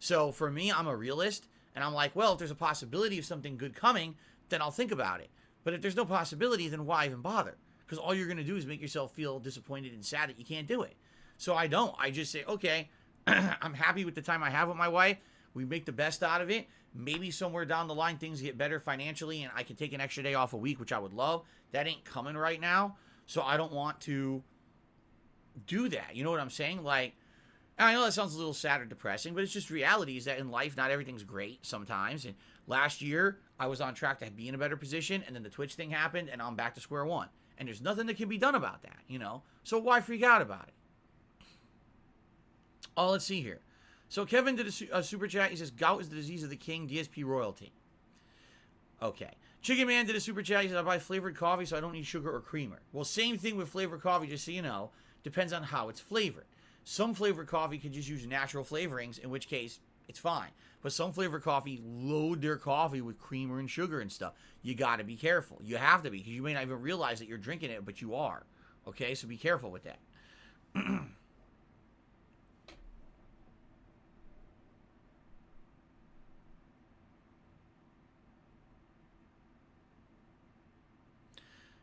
Speaker 1: So for me, I'm a realist, and I'm like, well, if there's a possibility of something good coming, then I'll think about it. But if there's no possibility, then why even bother? Because all you're going to do is make yourself feel disappointed and sad that you can't do it. So I don't. I just say, okay, I'm happy with the time I have with my wife. We make the best out of it. Maybe somewhere down the line things get better financially and I can take an extra day off a week, which I would love. That ain't coming right now. So I don't want to do that. You know what I'm saying? Like, and I know that sounds a little sad or depressing, but it's just reality is that in life, not everything's great sometimes. And last year, I was on track to be in a better position, and then the Twitch thing happened, and I'm back to square one. And there's nothing that can be done about that, you know? So why freak out about it? Oh, let's see here. So Kevin did a super chat. He says, gout is the disease of the king, DSP royalty. Okay. Chicken Man did a super chat. He says, I buy flavored coffee, so I don't need sugar or creamer. Well, same thing with flavored coffee, just so you know. Depends on how it's flavored. Some flavored coffee could just use natural flavorings, in which case, it's fine. But some flavored coffee load their coffee with creamer and sugar and stuff. You got to be careful. You have to be, because you may not even realize that you're drinking it, but you are. Okay? So be careful with that.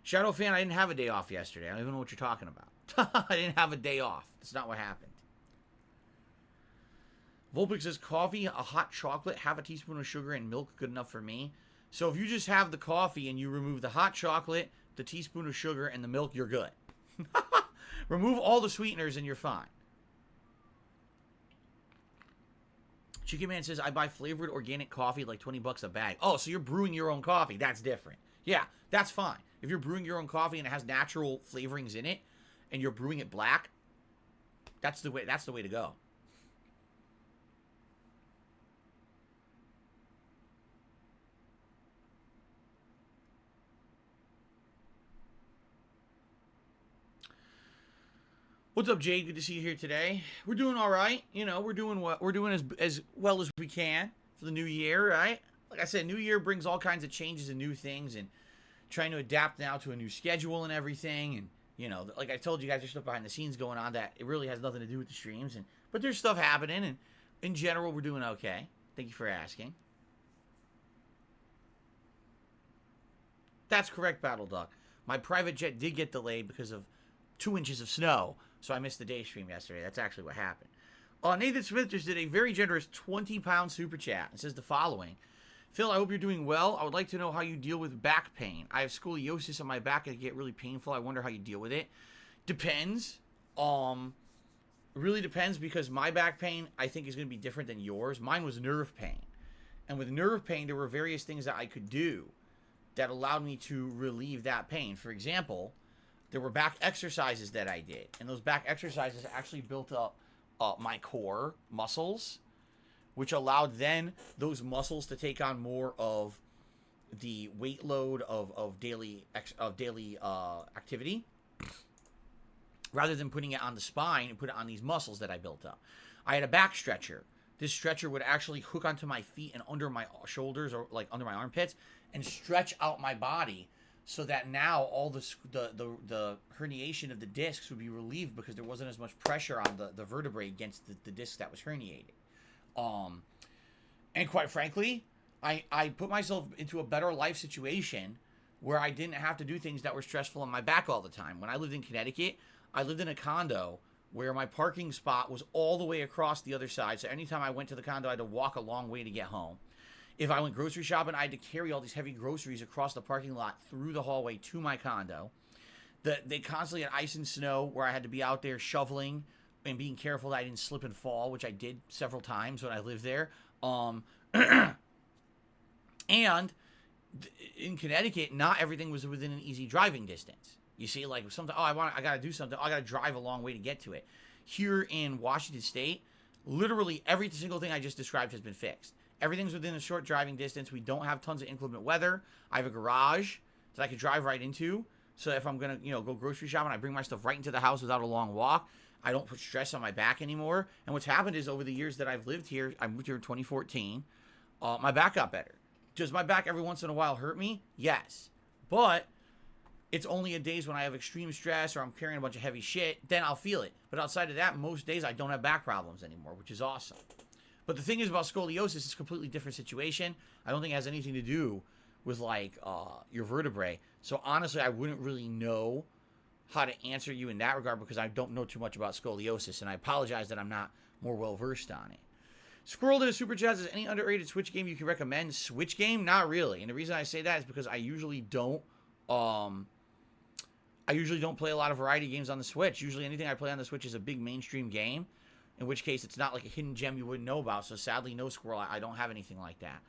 Speaker 1: Shadow Fan, I didn't have a day off yesterday. I don't even know what you're talking about. I didn't have a day off. That's not what happened. Volpix says, coffee, a hot chocolate, half a teaspoon of sugar, and milk, good enough for me. So if you just have the coffee and you remove the hot chocolate, the teaspoon of sugar, and the milk, you're good. Remove all the sweeteners and you're fine. Chicken Man says, I buy flavored organic coffee, like 20 bucks a bag. Oh, so you're brewing your own coffee. That's different. Yeah, that's fine. If you're brewing your own coffee and it has natural flavorings in it, and you're brewing it black, that's the way to go. What's up, Jade? Good to see you here today. We're doing all right. You know, we're doing as well as we can for the new year, right? Like I said, new year brings all kinds of changes and new things, and trying to adapt now to a new schedule and everything. And, you know, like I told you guys, there's stuff behind the scenes going on that it really has nothing to do with the streams. But there's stuff happening, and in general, we're doing okay. Thank you for asking. That's correct, Battle Duck. My private jet did get delayed because of 2 inches of snow, so I missed the day stream yesterday. That's actually what happened. Nathan Smith just did a very generous 20-pound super chat and says the following. Phil, I hope you're doing well. I would like to know how you deal with back pain. I have scoliosis on my back and it get really painful. I wonder how you deal with it. Depends. Really depends, because my back pain, I think, is going to be different than yours. Mine was nerve pain. And with nerve pain, there were various things that I could do that allowed me to relieve that pain. For example, there were back exercises that I did. And those back exercises actually built up my core muscles, which allowed then those muscles to take on more of the weight load of daily activity, rather than putting it on the spine and put it on these muscles that I built up. I had a back stretcher. This stretcher would actually hook onto my feet and under my shoulders, or like under my armpits, and stretch out my body, so that now all the herniation of the discs would be relieved, because there wasn't as much pressure on the vertebrae against the disc that was herniated. And quite frankly, I put myself into a better life situation where I didn't have to do things that were stressful on my back all the time. When I lived in Connecticut, I lived in a condo where my parking spot was all the way across the other side. So anytime I went to the condo, I had to walk a long way to get home. If I went grocery shopping, I had to carry all these heavy groceries across the parking lot through the hallway to my condo. They constantly had ice and snow where I had to be out there shoveling and being careful that I didn't slip and fall, which I did several times when I lived there. And in Connecticut, not everything was within an easy driving distance. You see, like something, I got to do something. I got to drive a long way to get to it. Here in Washington State, literally every single thing I just described has been fixed. Everything's within a short driving distance. We don't have tons of inclement weather. I have a garage that I could drive right into. So if I'm going to, go grocery shopping, I bring my stuff right into the house without a long walk. I don't put stress on my back anymore. And what's happened is, over the years that I've lived here, I moved here in 2014, my back got better. Does my back every once in a while hurt me? Yes. But it's only in days when I have extreme stress or I'm carrying a bunch of heavy shit, then I'll feel it. But outside of that, most days I don't have back problems anymore, which is awesome. But the thing is about scoliosis, it's a completely different situation. I don't think it has anything to do with, like, your vertebrae. So honestly, I wouldn't really know how to answer you in that regard, because I don't know too much about scoliosis, and I apologize that I'm not more well-versed on it. Squirrel did a super chat, says, any underrated Switch game you can recommend? Switch game? Not really. And the reason I say that is because I usually don't play a lot of variety games on the Switch. Usually anything I play on the Switch is a big mainstream game, in which case it's not like a hidden gem you wouldn't know about. So sadly, no, Squirrel, I don't have anything like that.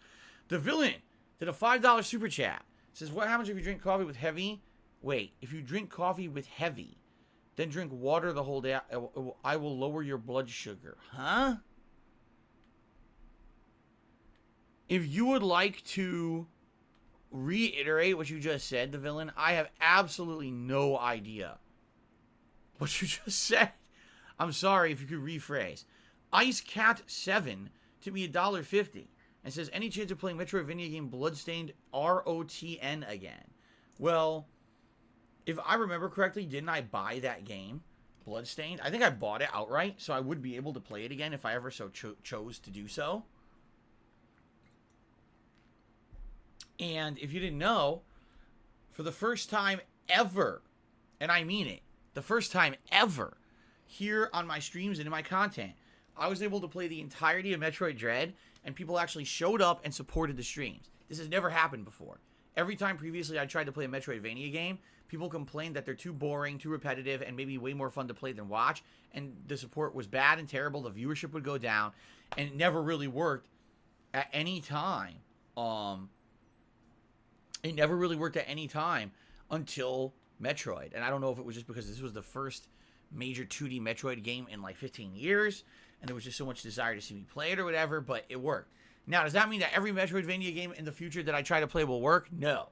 Speaker 1: The Villain did a $5 super chat. Says, what happens if you drink coffee with heavy? Wait, if you drink coffee with heavy, then drink water the whole day, I will lower your blood sugar. Huh? If you would like to reiterate what you just said, the Villain, I have absolutely no idea what you just said. I'm sorry, if you could rephrase. IceCat7 to me $1.50 and says, any chance of playing Metroidvania game Bloodstained ROTN again? Well, if I remember correctly, didn't I buy that game, Bloodstained? I think I bought it outright, so I would be able to play it again if I ever so chose to do so. And if you didn't know, for the first time ever, and I mean it, the first time ever, here on my streams and in my content, I was able to play the entirety of Metroid Dread, and people actually showed up and supported the streams. This has never happened before. Every time previously I tried to play a Metroidvania game, people complained that they're too boring, too repetitive, and maybe way more fun to play than watch, and the support was bad and terrible, the viewership would go down, and it never really worked at any time. It never really worked at any time until Metroid. And I don't know if it was just because this was the first major 2D Metroid game in like 15 years, and there was just so much desire to see me play it or whatever, but it worked. Now, does that mean that every Metroidvania game in the future that I try to play will work? No.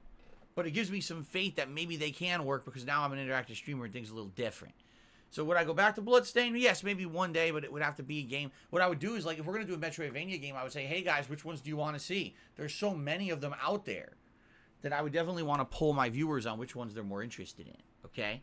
Speaker 1: But it gives me some faith that maybe they can work, because now I'm an interactive streamer and things are a little different. So would I go back to Bloodstained? Yes, maybe one day, but it would have to be a game. What I would do is, like, if we're going to do a Metroidvania game, I would say, hey guys, which ones do you want to see? There's so many of them out there that I would definitely want to poll my viewers on which ones they're more interested in, okay?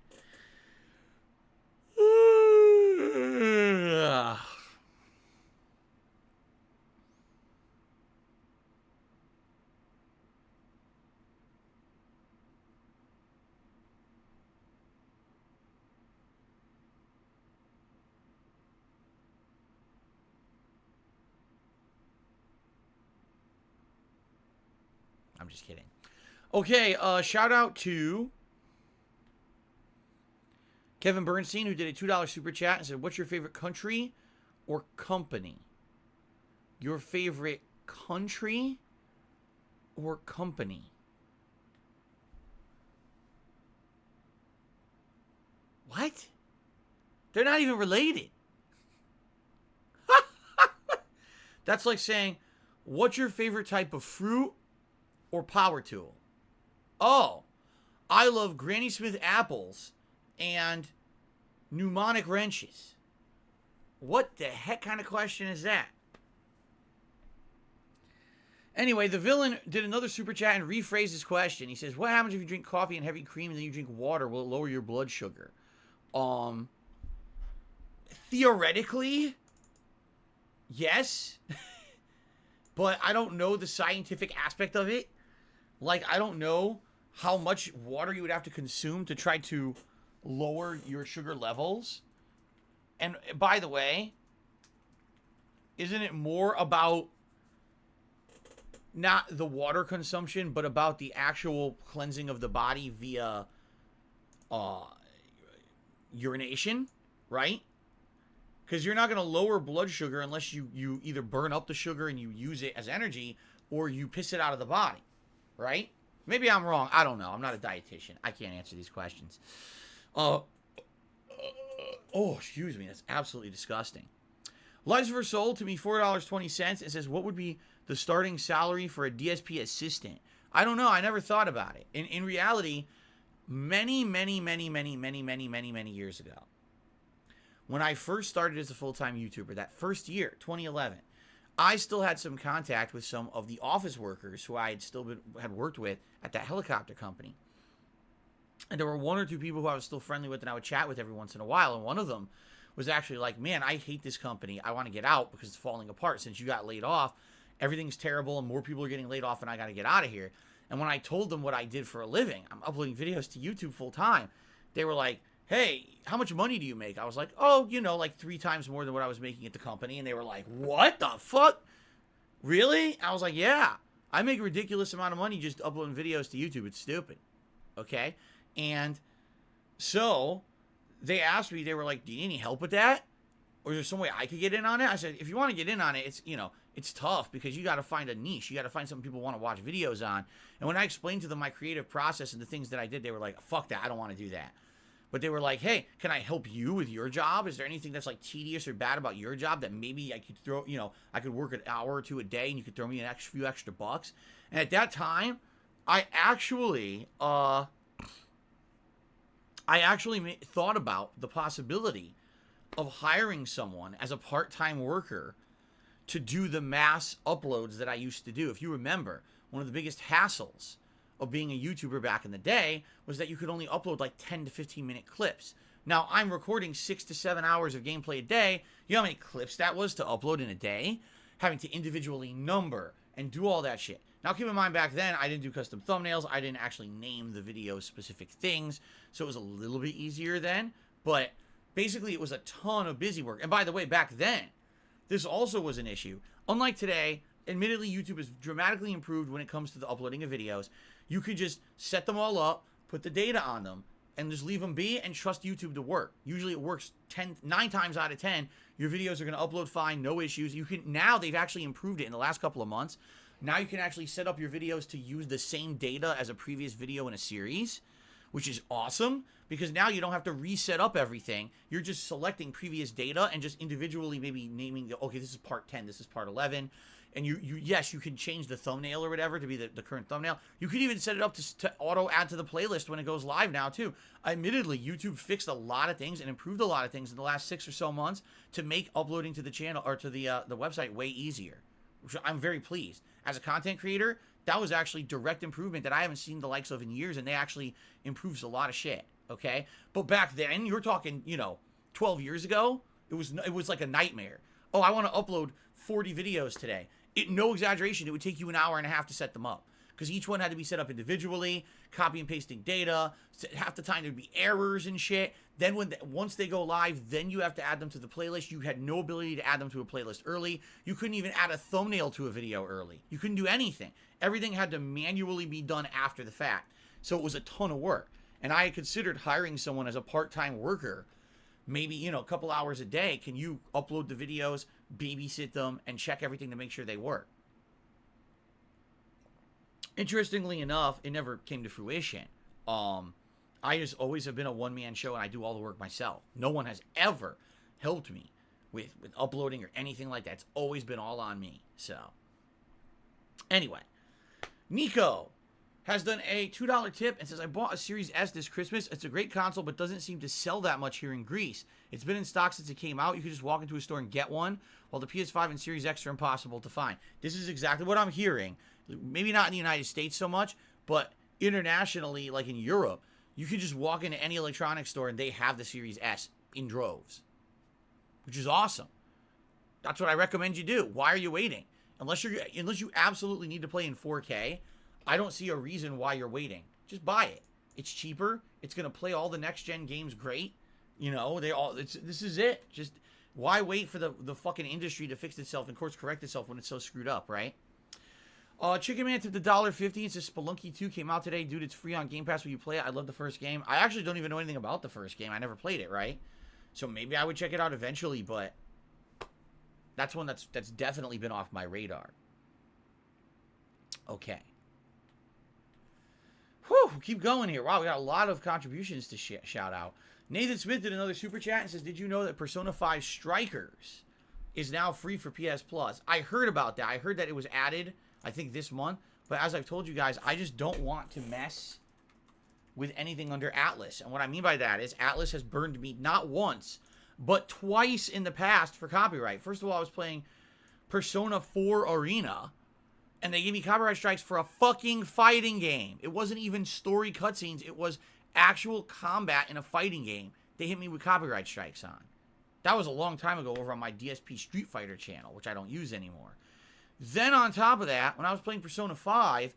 Speaker 1: I'm just kidding. Okay, shout out to Kevin Bernstein, who did a $2 super chat and said, what's your favorite country or company? Your favorite country or company? What? They're not even related. That's like saying, what's your favorite type of fruit or power tool? Oh, I love Granny Smith apples and mnemonic wrenches. What the heck kind of question is that? Anyway, the villain did another super chat and rephrased his question. He says, what happens if you drink coffee and heavy cream and then you drink water? Will it lower your blood sugar? Theoretically, yes. But I don't know the scientific aspect of it. Like, I don't know how much water you would have to consume to try to lower your sugar levels. And by the way, isn't it more about not the water consumption, but about the actual cleansing of the body via urination, right? Because you're not going to lower blood sugar unless you either burn up the sugar and you use it as energy, or you piss it out of the body, right? Maybe I'm wrong. I don't know. I'm not a dietitian. I can't answer these questions. Oh, excuse me. That's absolutely disgusting. Lucifer sold to me $4.20 and says, what would be the starting salary for a DSP assistant? I don't know. I never thought about it. In reality, many years ago, when I first started as a full-time YouTuber, that first year, 2011, I still had some contact with some of the office workers who I had worked with at that helicopter company. And there were one or two people who I was still friendly with and I would chat with every once in a while. And one of them was actually like, man, I hate this company. I want to get out because it's falling apart. Since you got laid off, everything's terrible and more people are getting laid off and I got to get out of here. And when I told them what I did for a living, I'm uploading videos to YouTube full time, they were like, hey, how much money do you make? I was like, oh, like 3 times more than what I was making at the company. And they were like, what the fuck? Really? I was like, yeah, I make a ridiculous amount of money just uploading videos to YouTube. It's stupid. Okay. And so they asked me, they were like, do you need any help with that? Or is there some way I could get in on it? I said, if you want to get in on it, it's tough because you got to find a niche. You got to find something people want to watch videos on. And when I explained to them my creative process and the things that I did, they were like, fuck that. I don't want to do that. But they were like, hey, can I help you with your job? Is there anything that's like tedious or bad about your job that maybe I could throw, I could work an hour or two a day and you could throw me few extra bucks? And at that time, I actually thought about the possibility of hiring someone as a part-time worker to do the mass uploads that I used to do. If you remember, one of the biggest hassles of being a YouTuber back in the day was that you could only upload like 10 to 15 minute clips. Now I'm recording 6 to 7 hours of gameplay a day. You know how many clips that was to upload in a day? Having to individually number and do all that shit. Now keep in mind, back then I didn't do custom thumbnails. I didn't actually name the video specific things. So it was a little bit easier then. But basically it was a ton of busy work. And by the way, back then, this also was an issue. Unlike today, admittedly YouTube has dramatically improved when it comes to the uploading of videos. You could just set them all up, put the data on them, and just leave them be and trust YouTube to work. Usually it works 9 times out of 10. Your videos are going to upload fine, no issues. Now they've actually improved it in the last couple of months. Now you can actually set up your videos to use the same data as a previous video in a series, which is awesome because now you don't have to reset up everything. You're just selecting previous data and just individually maybe naming, okay, this is part 10, this is part 11. And yes, you can change the thumbnail or whatever to be the current thumbnail. You could even set it up to auto add to the playlist when it goes live now too. Admittedly, YouTube fixed a lot of things and improved a lot of things in the last 6 or so months to make uploading to the channel or to the website way easier. Which I'm very pleased. As a content creator, that was actually direct improvement that I haven't seen the likes of in years, and they actually improves a lot of shit. Okay, but back then, you're talking, 12 years ago, it was like a nightmare. Oh, I want to upload 40 videos today. No exaggeration, it would take you an hour and a half to set them up. because each one had to be set up individually, copy and pasting data. Half the time there'd be errors and shit. Then once they go live, then you have to add them to the playlist. You had no ability to add them to a playlist early. You couldn't even add a thumbnail to a video early. You couldn't do anything. Everything had to manually be done after the fact. So it was a ton of work. And I had considered hiring someone as a part-time worker, maybe, you know, a couple hours a day. Can you upload the videos, babysit them, and check everything to make sure they work? Interestingly enough, it never came to fruition. I just always have been a one-man show, and I do all the work myself. No one has ever helped me with uploading or anything like that. It's always been all on me. So, anyway, Nico has done a $2 tip and says, I bought a Series S this Christmas. It's a great console, but doesn't seem to sell that much here in Greece. It's been in stock since it came out. You could just walk into a store and get one, while the PS5 and Series X are impossible to find. This is exactly what I'm hearing. Maybe not in the United States so much, but internationally, like in Europe, you can just walk into any electronics store and they have the Series S in droves, which is awesome. That's what I recommend you do. Why are you waiting? Unless you absolutely need to play in 4K, I don't see a reason why you're waiting. Just buy it. It's cheaper. It's going to play all the next-gen games great. You know, this is it. Just why wait for the fucking industry to fix itself and course correct itself when it's so screwed up, right? Chicken Man tipped $1.50. It says Spelunky 2 came out today. Dude, it's free on Game Pass when you play it. I love the first game. I actually don't even know anything about the first game. I never played it, right? So maybe I would check it out eventually, but that's one that's definitely been off my radar. Okay. Whew, keep going here. Wow, we got a lot of contributions to shout out. Nathan Smith did another super chat and says, did you know that Persona 5 Strikers is now free for PS Plus? I heard about that. I heard that it was added, I think, this month. But as I've told you guys, I just don't want to mess with anything under Atlas. And what I mean by that is Atlas has burned me not once, but twice in the past for copyright. First of all, I was playing Persona 4 Arena, and they gave me copyright strikes for a fucking fighting game. It wasn't even story cutscenes. It was actual combat in a fighting game. They hit me with copyright strikes on. That was a long time ago over on my DSP Street Fighter channel, which I don't use anymore. Then on top of that, when I was playing Persona 5,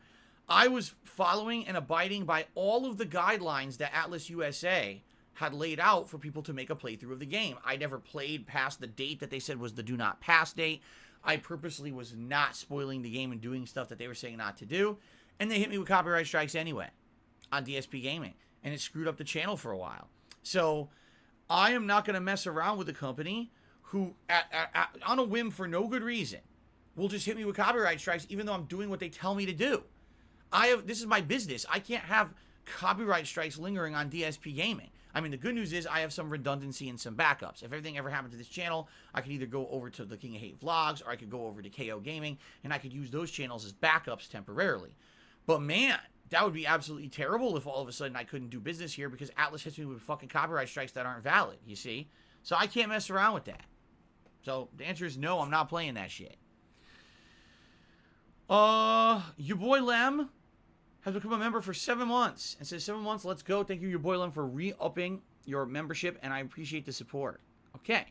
Speaker 1: I was following and abiding by all of the guidelines that Atlas USA had laid out for people to make a playthrough of the game. I never played past the date that they said was the do not pass date. I purposely was not spoiling the game and doing stuff that they were saying not to do. And they hit me with copyright strikes anyway on DSPGaming. And it screwed up the channel for a while. So I am not going to mess around with a company who, on a whim for no good reason, will just hit me with copyright strikes even though I'm doing what they tell me to do. This is my business. I can't have copyright strikes lingering on DSPGaming. I mean, the good news is I have some redundancy and some backups. If everything ever happened to this channel, I could either go over to the King of Hate vlogs, or I could go over to KO Gaming, and I could use those channels as backups temporarily. But man, that would be absolutely terrible if all of a sudden I couldn't do business here because Atlas hits me with fucking copyright strikes that aren't valid, you see? So I can't mess around with that. So the answer is no, I'm not playing that shit. Your boy Lem has become a member for 7 months and says 7 months, let's go. Thank you, your boy Lem, for re-upping your membership, and I appreciate the support. Okay.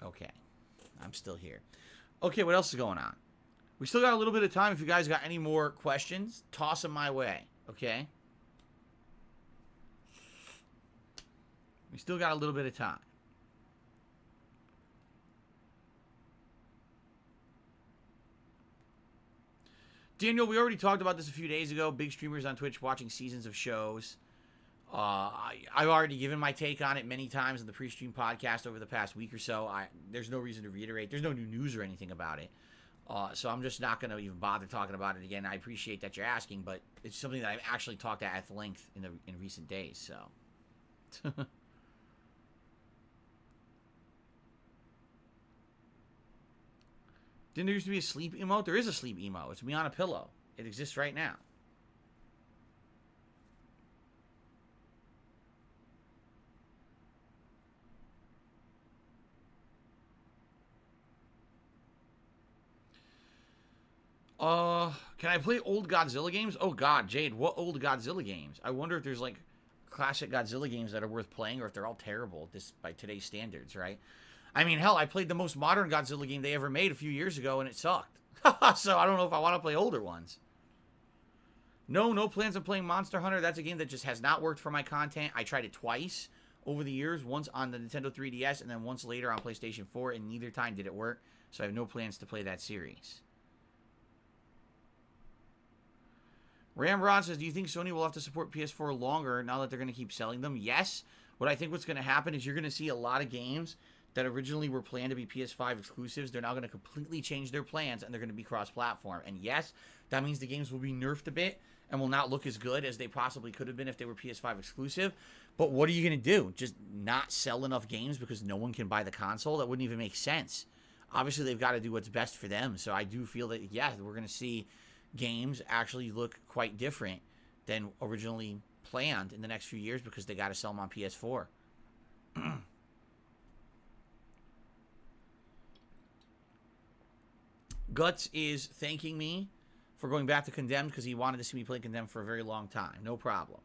Speaker 1: Okay. I'm still here. Okay, what else is going on? We still got a little bit of time. If you guys got any more questions, toss them my way, okay? We still got a little bit of time. Daniel, we already talked about this a few days ago. Big streamers on Twitch watching seasons of shows. I've already given my take on it many times in the PreStream podcast over the past week or so. There's no reason to reiterate. There's no new news or anything about it. So I'm just not going to even bother talking about it again. I appreciate that you're asking, but it's something that I've actually talked at length in recent days. So, didn't there used to be a sleep emote? There is a sleep emote. It's me on a pillow. It exists right now. Can I play old Godzilla games? Oh God, Jade, what old Godzilla games? I wonder if there's like classic Godzilla games that are worth playing, or if they're all terrible this by today's standards, right? I mean, hell, I played the most modern Godzilla game they ever made a few years ago, and it sucked. So I don't know if I want to play older ones. No, no plans of playing Monster Hunter. That's a game that just has not worked for my content. I tried it twice over the years, once on the Nintendo 3DS, and then once later on PlayStation 4, and neither time did it work. So I have no plans to play that series. Ramrod says, do you think Sony will have to support PS4 longer now that they're going to keep selling them? Yes. What I think what's going to happen is you're going to see a lot of games that originally were planned to be PS5 exclusives. They're now going to completely change their plans, and they're going to be cross-platform. And yes, that means the games will be nerfed a bit and will not look as good as they possibly could have been if they were PS5 exclusive. But what are you going to do? Just not sell enough games because no one can buy the console? That wouldn't even make sense. Obviously, they've got to do what's best for them. So I do feel that, yeah, we're going to see games actually look quite different than originally planned in the next few years because they got to sell them on PS4. Guts is thanking me for going back to Condemned because he wanted to see me play Condemned for a very long time. No problem.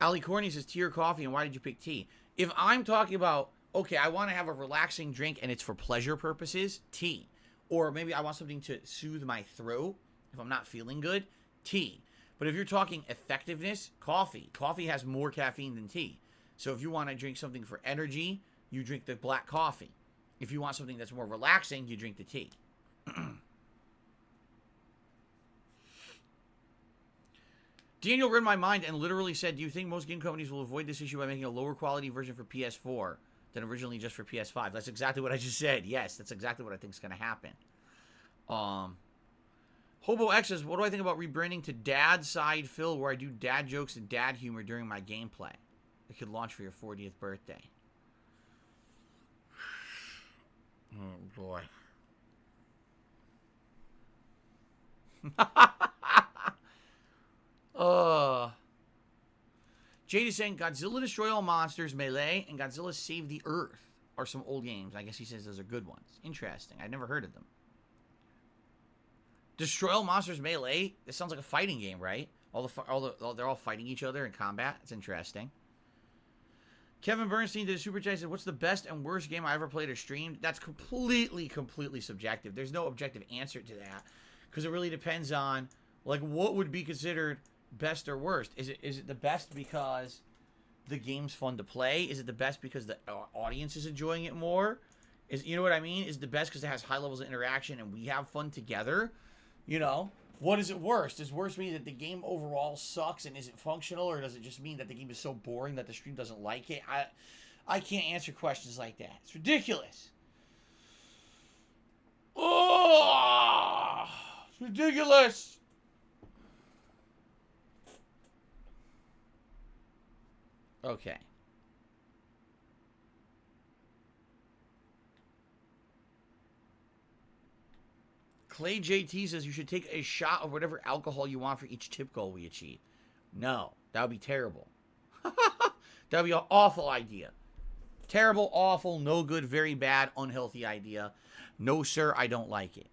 Speaker 1: Ali Corney says, tea or coffee, and why did you pick tea? If I'm talking about, okay, I want to have a relaxing drink and it's for pleasure purposes, tea. Or maybe I want something to soothe my throat if I'm not feeling good, tea. But if you're talking effectiveness, coffee. Coffee has more caffeine than tea. So if you want to drink something for energy, you drink the black coffee. If you want something that's more relaxing, you drink the tea. Daniel read my mind and literally said, do you think most game companies will avoid this issue by making a lower quality version for PS4 than originally just for PS5? That's exactly what I just said. Yes, that's exactly what I think is going to happen. Hobo X says, what do I think about rebranding to Dad Side Phil, where I do dad jokes and dad humor during my gameplay? It could launch for your 40th birthday. Oh, boy. Jade is saying Godzilla Destroy All Monsters, Melee, and Godzilla Save the Earth are some old games. I guess he says those are good ones. Interesting. I never heard of them. Destroy All Monsters, Melee? This sounds like a fighting game, right? They're all fighting each other in combat. It's interesting. Kevin Bernstein did a super chat. Said, what's the best and worst game I ever played or streamed? That's completely subjective. There's no objective answer to that. Because it really depends on, like, what would be considered best or worst. Is it the best because the game's fun to play? Is it the best because the audience is enjoying it more? You know what I mean? Is it the best because it has high levels of interaction and we have fun together? You know, what is it worst? Does worst mean that the game overall sucks and isn't functional, or does it just mean that the game is so boring that the stream doesn't like it? I can't answer questions like that. It's ridiculous. Oh, it's ridiculous. Okay. Clay JT says you should take a shot of whatever alcohol you want for each tip goal we achieve. No, that would be terrible. That would be an awful idea. Terrible, awful, no good, very bad, unhealthy idea. No, sir, I don't like it.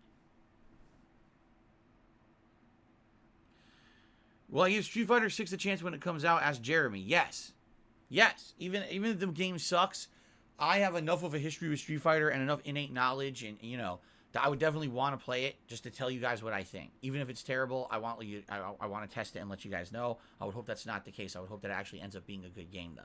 Speaker 1: Will I give Street Fighter 6 a chance when it comes out? Asked Jeremy. Yes. Yes. Even if the game sucks, I have enough of a history with Street Fighter and enough innate knowledge and, you know, that I would definitely want to play it just to tell you guys what I think. Even if it's terrible, I want to test it and let you guys know. I would hope that's not the case. I would hope that it actually ends up being a good game, though.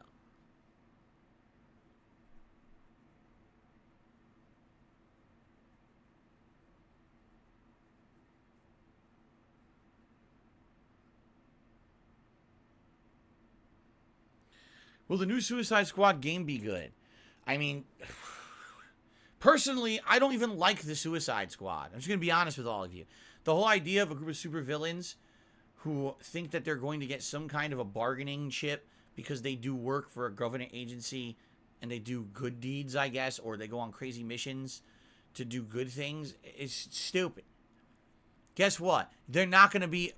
Speaker 1: Will the new Suicide Squad game be good? I mean, personally, I don't even like the Suicide Squad. I'm just going to be honest with all of you. The whole idea of a group of supervillains who think that they're going to get some kind of a bargaining chip because they do work for a government agency and they do good deeds, I guess, or they go on crazy missions to do good things is stupid. Guess what? They're not going to be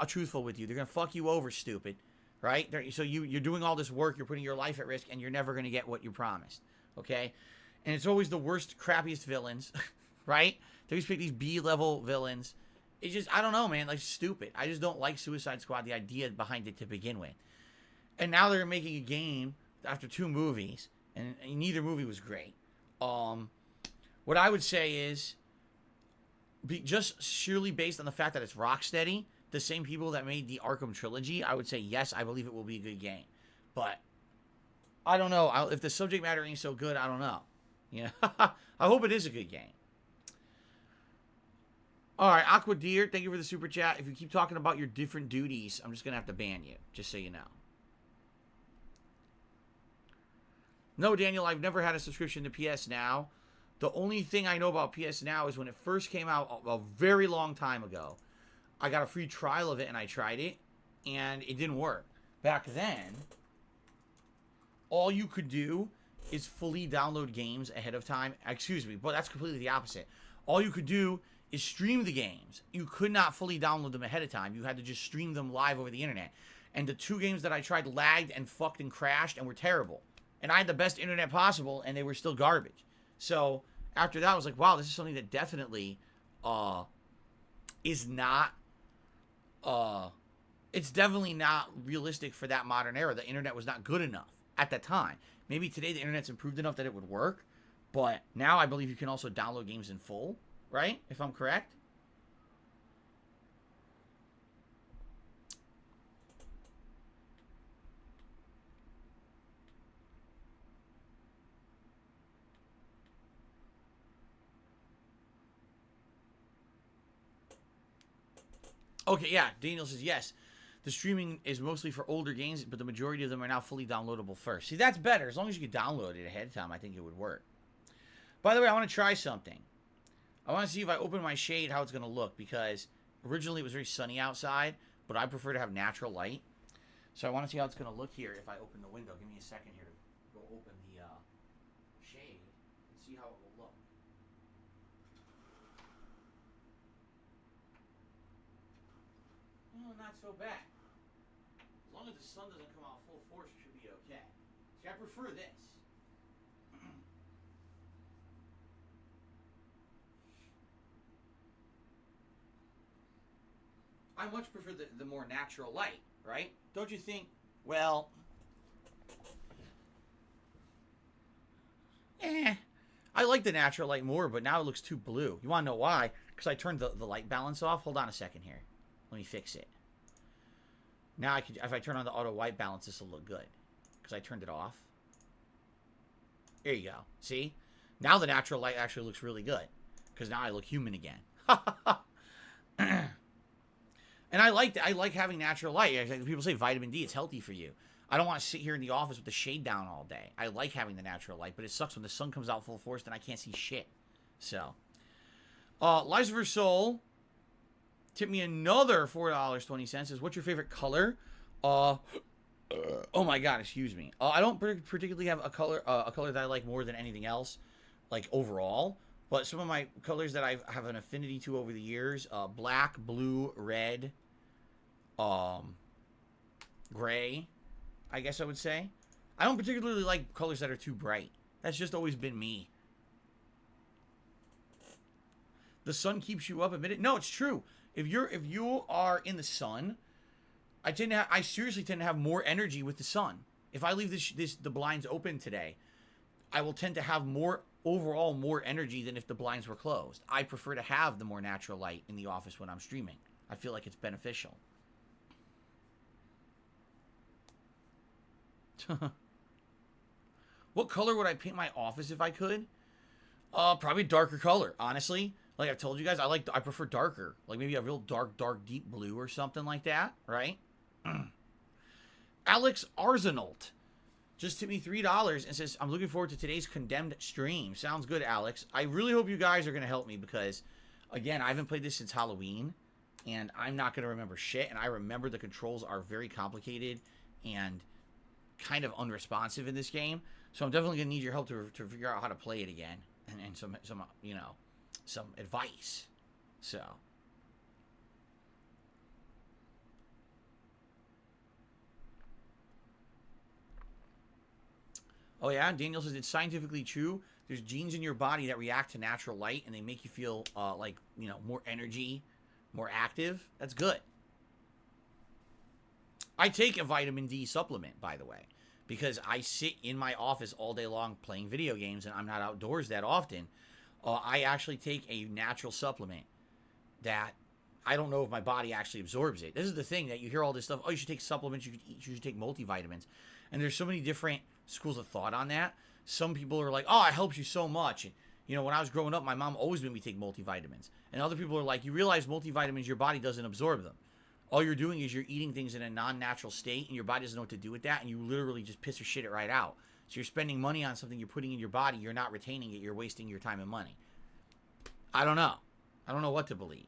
Speaker 1: truthful with you. They're going to fuck you over, stupid. Right? So you're doing all this work, you're putting your life at risk, and you're never going to get what you promised. Okay? And it's always the worst, crappiest villains, right? They always pick these B-level villains. It's just, I don't know, man. Like, stupid. I just don't like Suicide Squad, the idea behind it to begin with. And now they're making a game after 2 movies, and neither movie was great. What I would say is, just surely based on the fact that it's Rocksteady, the same people that made the Arkham trilogy, I would say yes, I believe it will be a good game. But I don't know. If the subject matter ain't so good, I don't know. You know, I hope it is a good game. All right, Aqua Deer, thank you for the super chat. If you keep talking about your different duties, I'm just gonna have to ban you, just so you know. No, Daniel, I've never had a subscription to PS Now. The only thing I know about PS Now is when it first came out a very long time ago, I got a free trial of it and I tried it, and it didn't work. Back then, all you could do is fully download games ahead of time. Excuse me, but that's completely the opposite. All you could do is stream the games. You could not fully download them ahead of time. You had to just stream them live over the internet. And the 2 games that I tried lagged and fucked and crashed and were terrible. And I had the best internet possible, and they were still garbage. So after that, I was like, wow, this is something that definitely is not... it's definitely not realistic for that modern era. The internet was not good enough at that time. Maybe today the internet's improved enough that it would work. But now I believe you can also download games in full, right? If I'm correct. Okay, yeah. Daniel says, yes. The streaming is mostly for older games, but the majority of them are now fully downloadable first. See, that's better. As long as you can download it ahead of time, I think it would work. By the way, I want to try something. I want to see if I open my shade, how it's going to look, because originally it was very sunny outside, but I prefer to have natural light. So I want to see how it's going to look here if I open the window. Give me a second here to go open the shade and see how it will look. Oh, not so bad. As long as the sun doesn't come out full force, it should be okay. See, I prefer this. I much prefer the more natural light, right? Don't you think? Well, I like the natural light more, but now it looks too blue. You want to know why? Because I turned the light balance off. Hold on a second here. Let me fix it. Now, if I turn on the auto white balance, this will look good. Because I turned it off. There you go. See? Now the natural light actually looks really good. Because now I look human again. And I like having natural light. People say vitamin D, it's healthy for you. I don't want to sit here in the office with the shade down all day. I like having the natural light, but it sucks when the sun comes out full force and I can't see shit. So, Liza vs. Soul tipped me another $4.20. Says, what's your favorite color? Oh my god, excuse me. I don't particularly have a color that I like more than anything else, like overall. But some of my colors that I have an affinity to over the years, black, blue, red, gray, I guess I would say. I don't particularly like colors that are too bright. That's just always been me. The sun keeps you up, admit it. No, it's true. If you are in the sun, I seriously tend to have more energy with the sun. If I leave the blinds open today, I will tend to have more energy than if the blinds were closed. I prefer to have the more natural light in the office when I'm streaming. I feel like it's beneficial. What color would I paint my office if I could? Probably darker color, honestly. Like I've told you guys, I prefer darker. Like maybe a real dark, deep blue or something like that, right? Alex Arsenault just tipped me $3 and says, I'm looking forward to today's Condemned stream. Sounds good, Alex. I really hope you guys are going to help me because, again, I haven't played this since Halloween, and I'm not going to remember shit, and I remember the controls are very complicated and kind of unresponsive in this game, so I'm definitely going to need your help to figure out how to play it again, and some you know, some advice. So... Oh yeah, Daniel says it's scientifically true. There's genes in your body that react to natural light, and they make you feel like, you know, more energy more active. That's good. I take a vitamin D supplement, by the way, because I sit in my office all day long playing video games and I'm not outdoors that often. I actually take a natural supplement that I don't know if my body actually absorbs it. This is the thing that you hear all this stuff. Oh, you should take supplements. You should take multivitamins. And there's so many different schools of thought on that. Some people are like, oh, it helps you so much. And, you know, when I was growing up, my mom always made me take multivitamins. And other people are like, you realize multivitamins, your body doesn't absorb them. All you're doing is you're eating things in a non-natural state, and your body doesn't know what to do with that, and you literally just piss or shit it right out. So you're spending money on something you're putting in your body. You're not retaining it. You're wasting your time and money. I don't know. I don't know what to believe.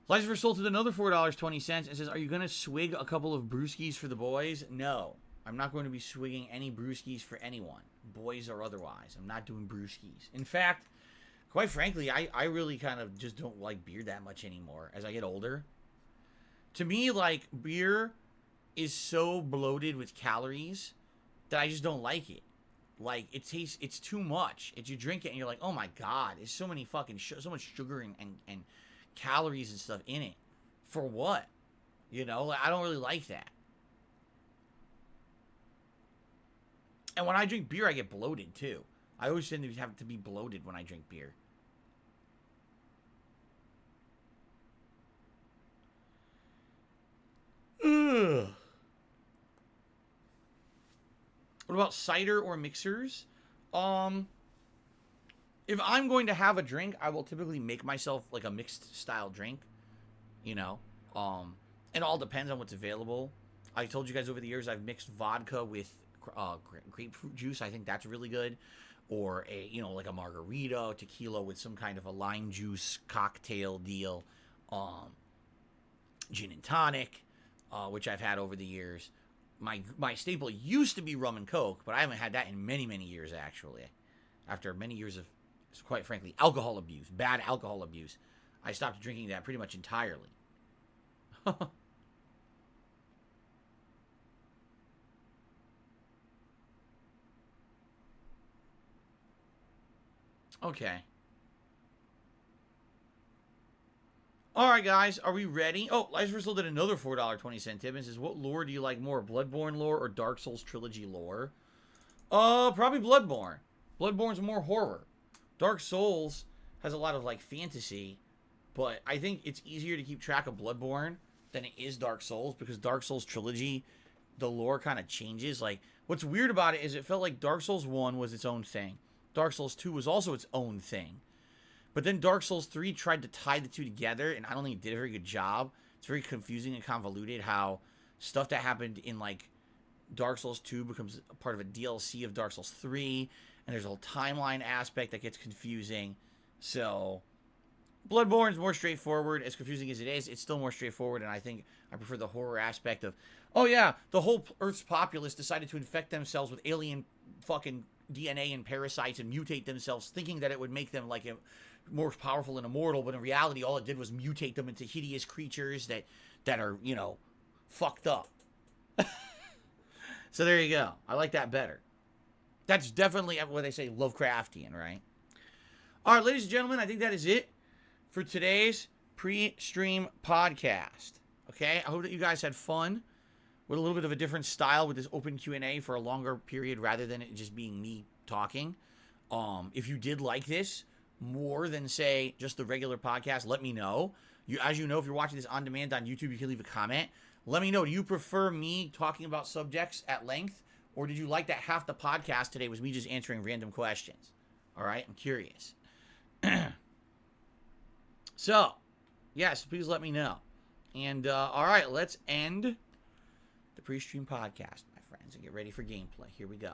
Speaker 1: Liza sold another $4.20 and says, are you going to swig a couple of brewskis for the boys? No. I'm not going to be swigging any brewskis for anyone, boys or otherwise. I'm not doing brewskis. In fact, quite frankly, I really kind of just don't like beer that much anymore as I get older. To me, like, beer is so bloated with calories that I just don't like it. Like, it's too much. You drink it and you're like, oh my God, there's so many fucking, so much sugar and calories and stuff in it. For what? You know, like, I don't really like that. And when I drink beer, I get bloated too. I always tend to have to be bloated when I drink beer. Ugh. What about cider or mixers? If I'm going to have a drink, I will typically make myself like a mixed style drink. You know, it all depends on what's available. I told you guys over the years I've mixed vodka with grapefruit juice. I think that's really good. Or like a margarita, tequila with some kind of a lime juice cocktail deal. Gin and tonic, which I've had over the years. My staple used to be rum and coke, but I haven't had that in many, many years actually. After many years of, quite frankly, alcohol abuse, bad alcohol abuse, I stopped drinking that pretty much entirely. Okay. All right, guys, are we ready? Oh, Liza did another $4.20 tip and says, what lore do you like more, Bloodborne lore or Dark Souls trilogy lore? Probably Bloodborne. Bloodborne's more horror. Dark Souls has a lot of, like, fantasy, but I think it's easier to keep track of Bloodborne than it is Dark Souls, because Dark Souls trilogy, the lore kind of changes. Like, what's weird about it is it felt like Dark Souls 1 was its own thing. Dark Souls 2 was also its own thing. But then Dark Souls 3 tried to tie the two together, and I don't think it did a very good job. It's very confusing and convoluted how stuff that happened in, like, Dark Souls 2 becomes a part of a DLC of Dark Souls 3, and there's a whole timeline aspect that gets confusing. So, Bloodborne's more straightforward. As confusing as it is, it's still more straightforward, and I think I prefer the horror aspect of, oh yeah, the whole Earth's populace decided to infect themselves with alien fucking DNA and parasites and mutate themselves, thinking that it would make them, like, more powerful and immortal, but in reality, all it did was mutate them into hideous creatures that are, fucked up. So there you go. I like that better. That's definitely what they say, Lovecraftian, right? All right, ladies and gentlemen, I think that is it for today's pre-stream podcast. Okay, I hope that you guys had fun with a little bit of a different style with this open Q&A for a longer period rather than it just being me talking. If you did like this more than, say, just the regular podcast, let me know. As you know, if you're watching this on demand on YouTube, you can leave a comment. Let me know, do you prefer me talking about subjects at length, or did you like that half the podcast today was me just answering random questions? All right, I'm curious. So, yes, please let me know. And, all right, let's end the pre-stream podcast, my friends, and get ready for gameplay. Here we go.